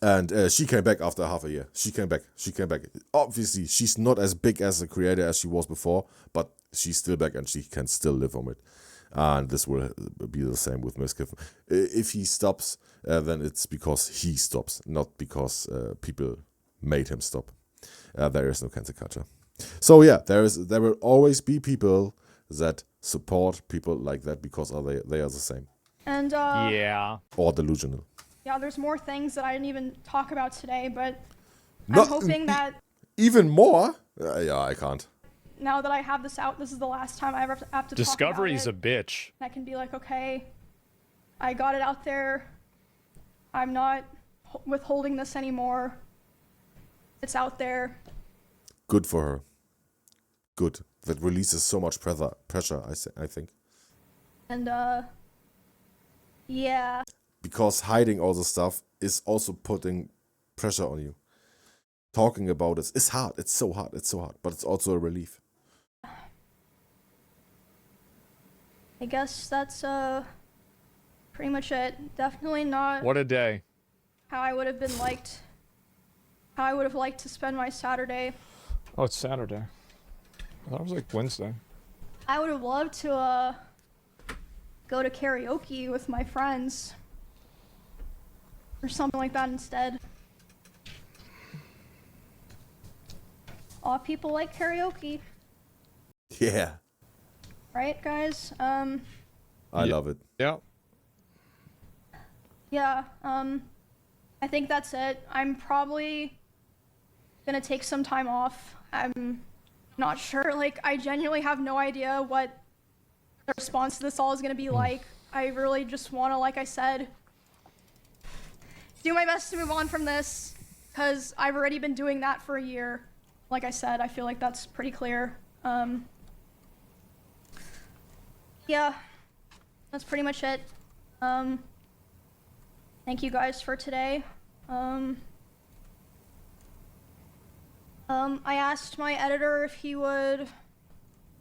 And she came back after half a year. She came back. Obviously, she's not as big as a creator as she was before, but she's still back and she can still live on it. And this will be the same with Mizkif. If he stops, then it's because he stops, not because people made him stop. There is no cancel culture. So yeah, there will always be people that support people like that because they are the same. And yeah, or delusional. Yeah, there's more things that I didn't even talk about today, but I'm hoping that even more. Yeah, I can't. Now that I have this out, this is the last time I ever have to Discovery's talk about a bitch. I can be like, okay, I got it out there. I'm not withholding this anymore. It's out there. Good for her. Good. That releases so much pressure, I think. And, yeah. Because hiding all the stuff is also putting pressure on you. Talking about it is hard. It's so hard. But it's also a relief. I guess that's, pretty much it. Definitely not. What a day. How I would have liked to spend my Saturday. Oh, it's Saturday. I thought it was like Wednesday. I would have loved to go to karaoke with my friends or something like that instead. All people like karaoke, Yeah. right, guys? I love it. Yeah. Yeah, I think that's it. I'm probably gonna take some time off. I'm not sure, like, I genuinely have no idea what the response to this all is gonna be like. I really just wanna, like I said, do my best to move on from this, because I've already been doing that for a year. Like I said, I feel like that's pretty clear. Yeah, that's pretty much it. Thank you guys for today. I asked my editor if he would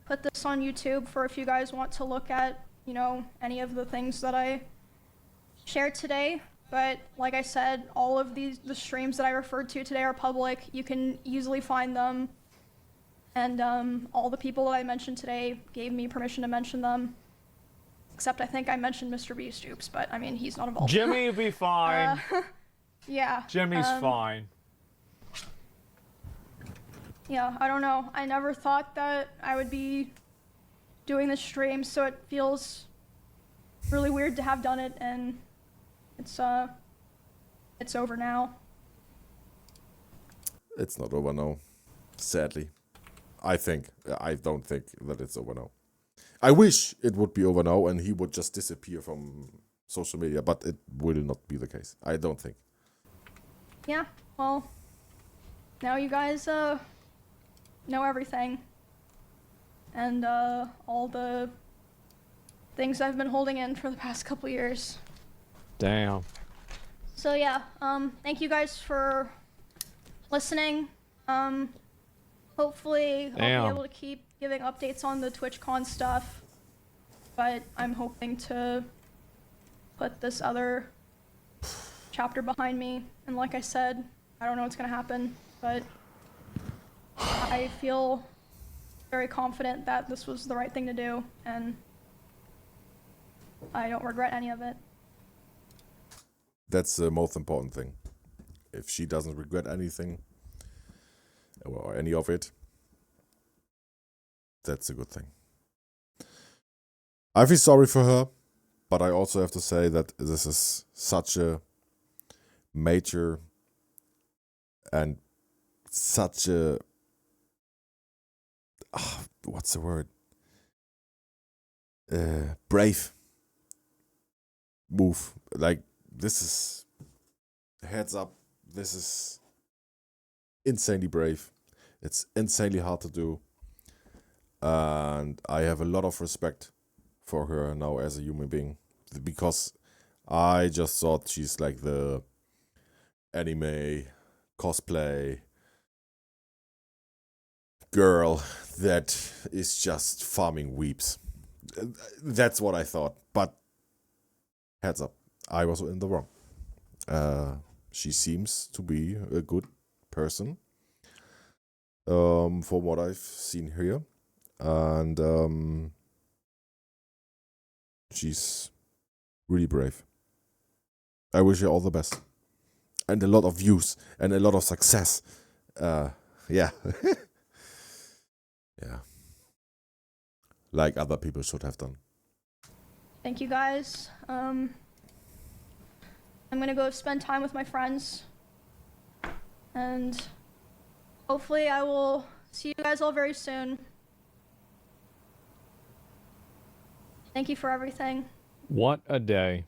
put this on YouTube for if you guys want to look at, you know, any of the things that I shared today. But like I said, all of the streams that I referred to today are public. You can easily find them. And all the people that I mentioned today gave me permission to mention them. Except I think I mentioned Mr. Beast, oops, but I mean, he's not involved. Jimmy will be fine. Yeah. Jimmy's fine. Yeah, I don't know. I never thought that I would be doing this stream, so it feels really weird to have done it, and it's over now. It's not over now. Sadly. I don't think that it's over now. I wish it would be over now and he would just disappear from social media, but it will not be the case. I don't think. Yeah, well, now you guys know everything. And all the things I've been holding in for the past couple years. Damn. So yeah, thank you guys for listening. Hopefully I'll be able to keep giving updates on the TwitchCon stuff, but I'm hoping to put this other chapter behind me. And like I said, I don't know what's gonna happen, but I feel very confident that this was the right thing to do, and I don't regret any of it. That's the most important thing. If she doesn't regret anything, or any of it, that's a good thing. I feel sorry for her, but I also have to say that this is such a major and such a what's the word? Brave move. Like, this is, heads up, this is insanely brave. It's insanely hard to do. And I have a lot of respect for her now as a human being, because I just thought she's like the anime cosplay girl that is just farming weeps. That's what I thought, but heads up, I was in the wrong. She seems to be a good person, from what I've seen here, and she's really brave. I wish her all the best, and a lot of views, and a lot of success. Yeah. Yeah. Like other people should have done. Thank you guys. I'm gonna go spend time with my friends, and hopefully I will see you guys all very soon. Thank you for everything. What a day.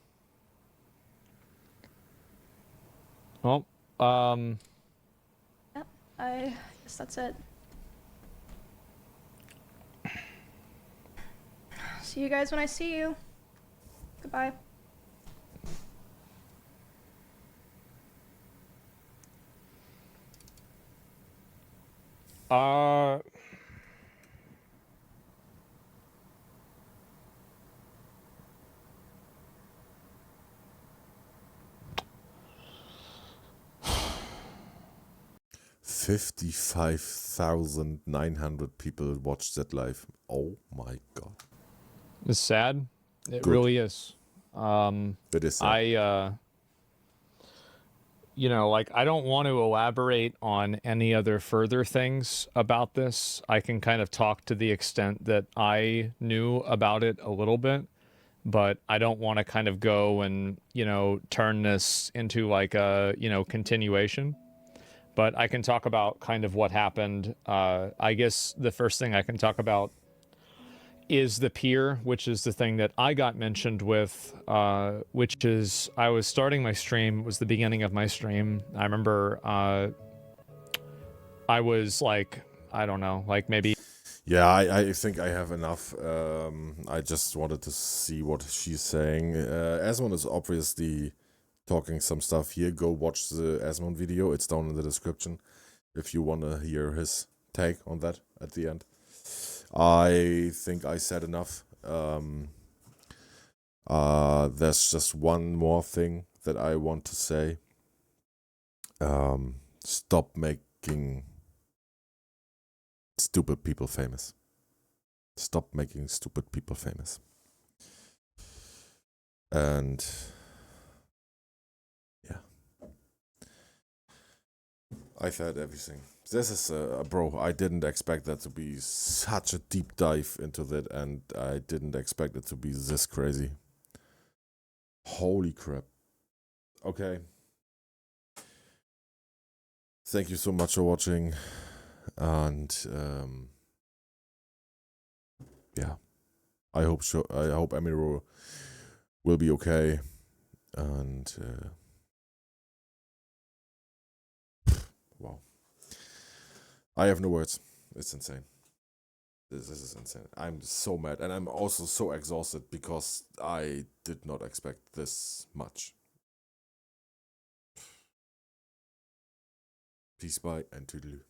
Well, Yep, I guess that's it. See you guys when I see you. Goodbye. 55,900 people watched that live. Oh my god. It's sad. It Good. really is. It is sad. I you know, like, I don't want to elaborate on any other further things about this. I can kind of talk to the extent that I knew about it a little bit, but I don't want to kind of go and, you know, turn this into like a, you know, continuation. But I can talk about kind of what happened. I guess the first thing I can talk about is the peer, which is the thing that I got mentioned with, which is I was starting my stream, was the beginning of my stream. I remember I was like, I don't know, like maybe... Yeah, I think I have enough. I just wanted to see what she's saying. Asmon is obviously talking some stuff here. Go watch the Asmon video. It's down in the description if you want to hear his take on that at the end. I think I said enough. There's just one more thing that I want to say. Stop making stupid people famous. Stop making stupid people famous. And yeah, I said everything. This is bro, I didn't expect that to be such a deep dive into that, and I didn't expect it to be this crazy. Holy crap. Okay. Thank you so much for watching, and yeah, I hope EMIRU will be okay, and wow. I have no words. It's insane. This is insane. I'm so mad, and I'm also so exhausted because I did not expect this much. Peace, bye, and toodaloo.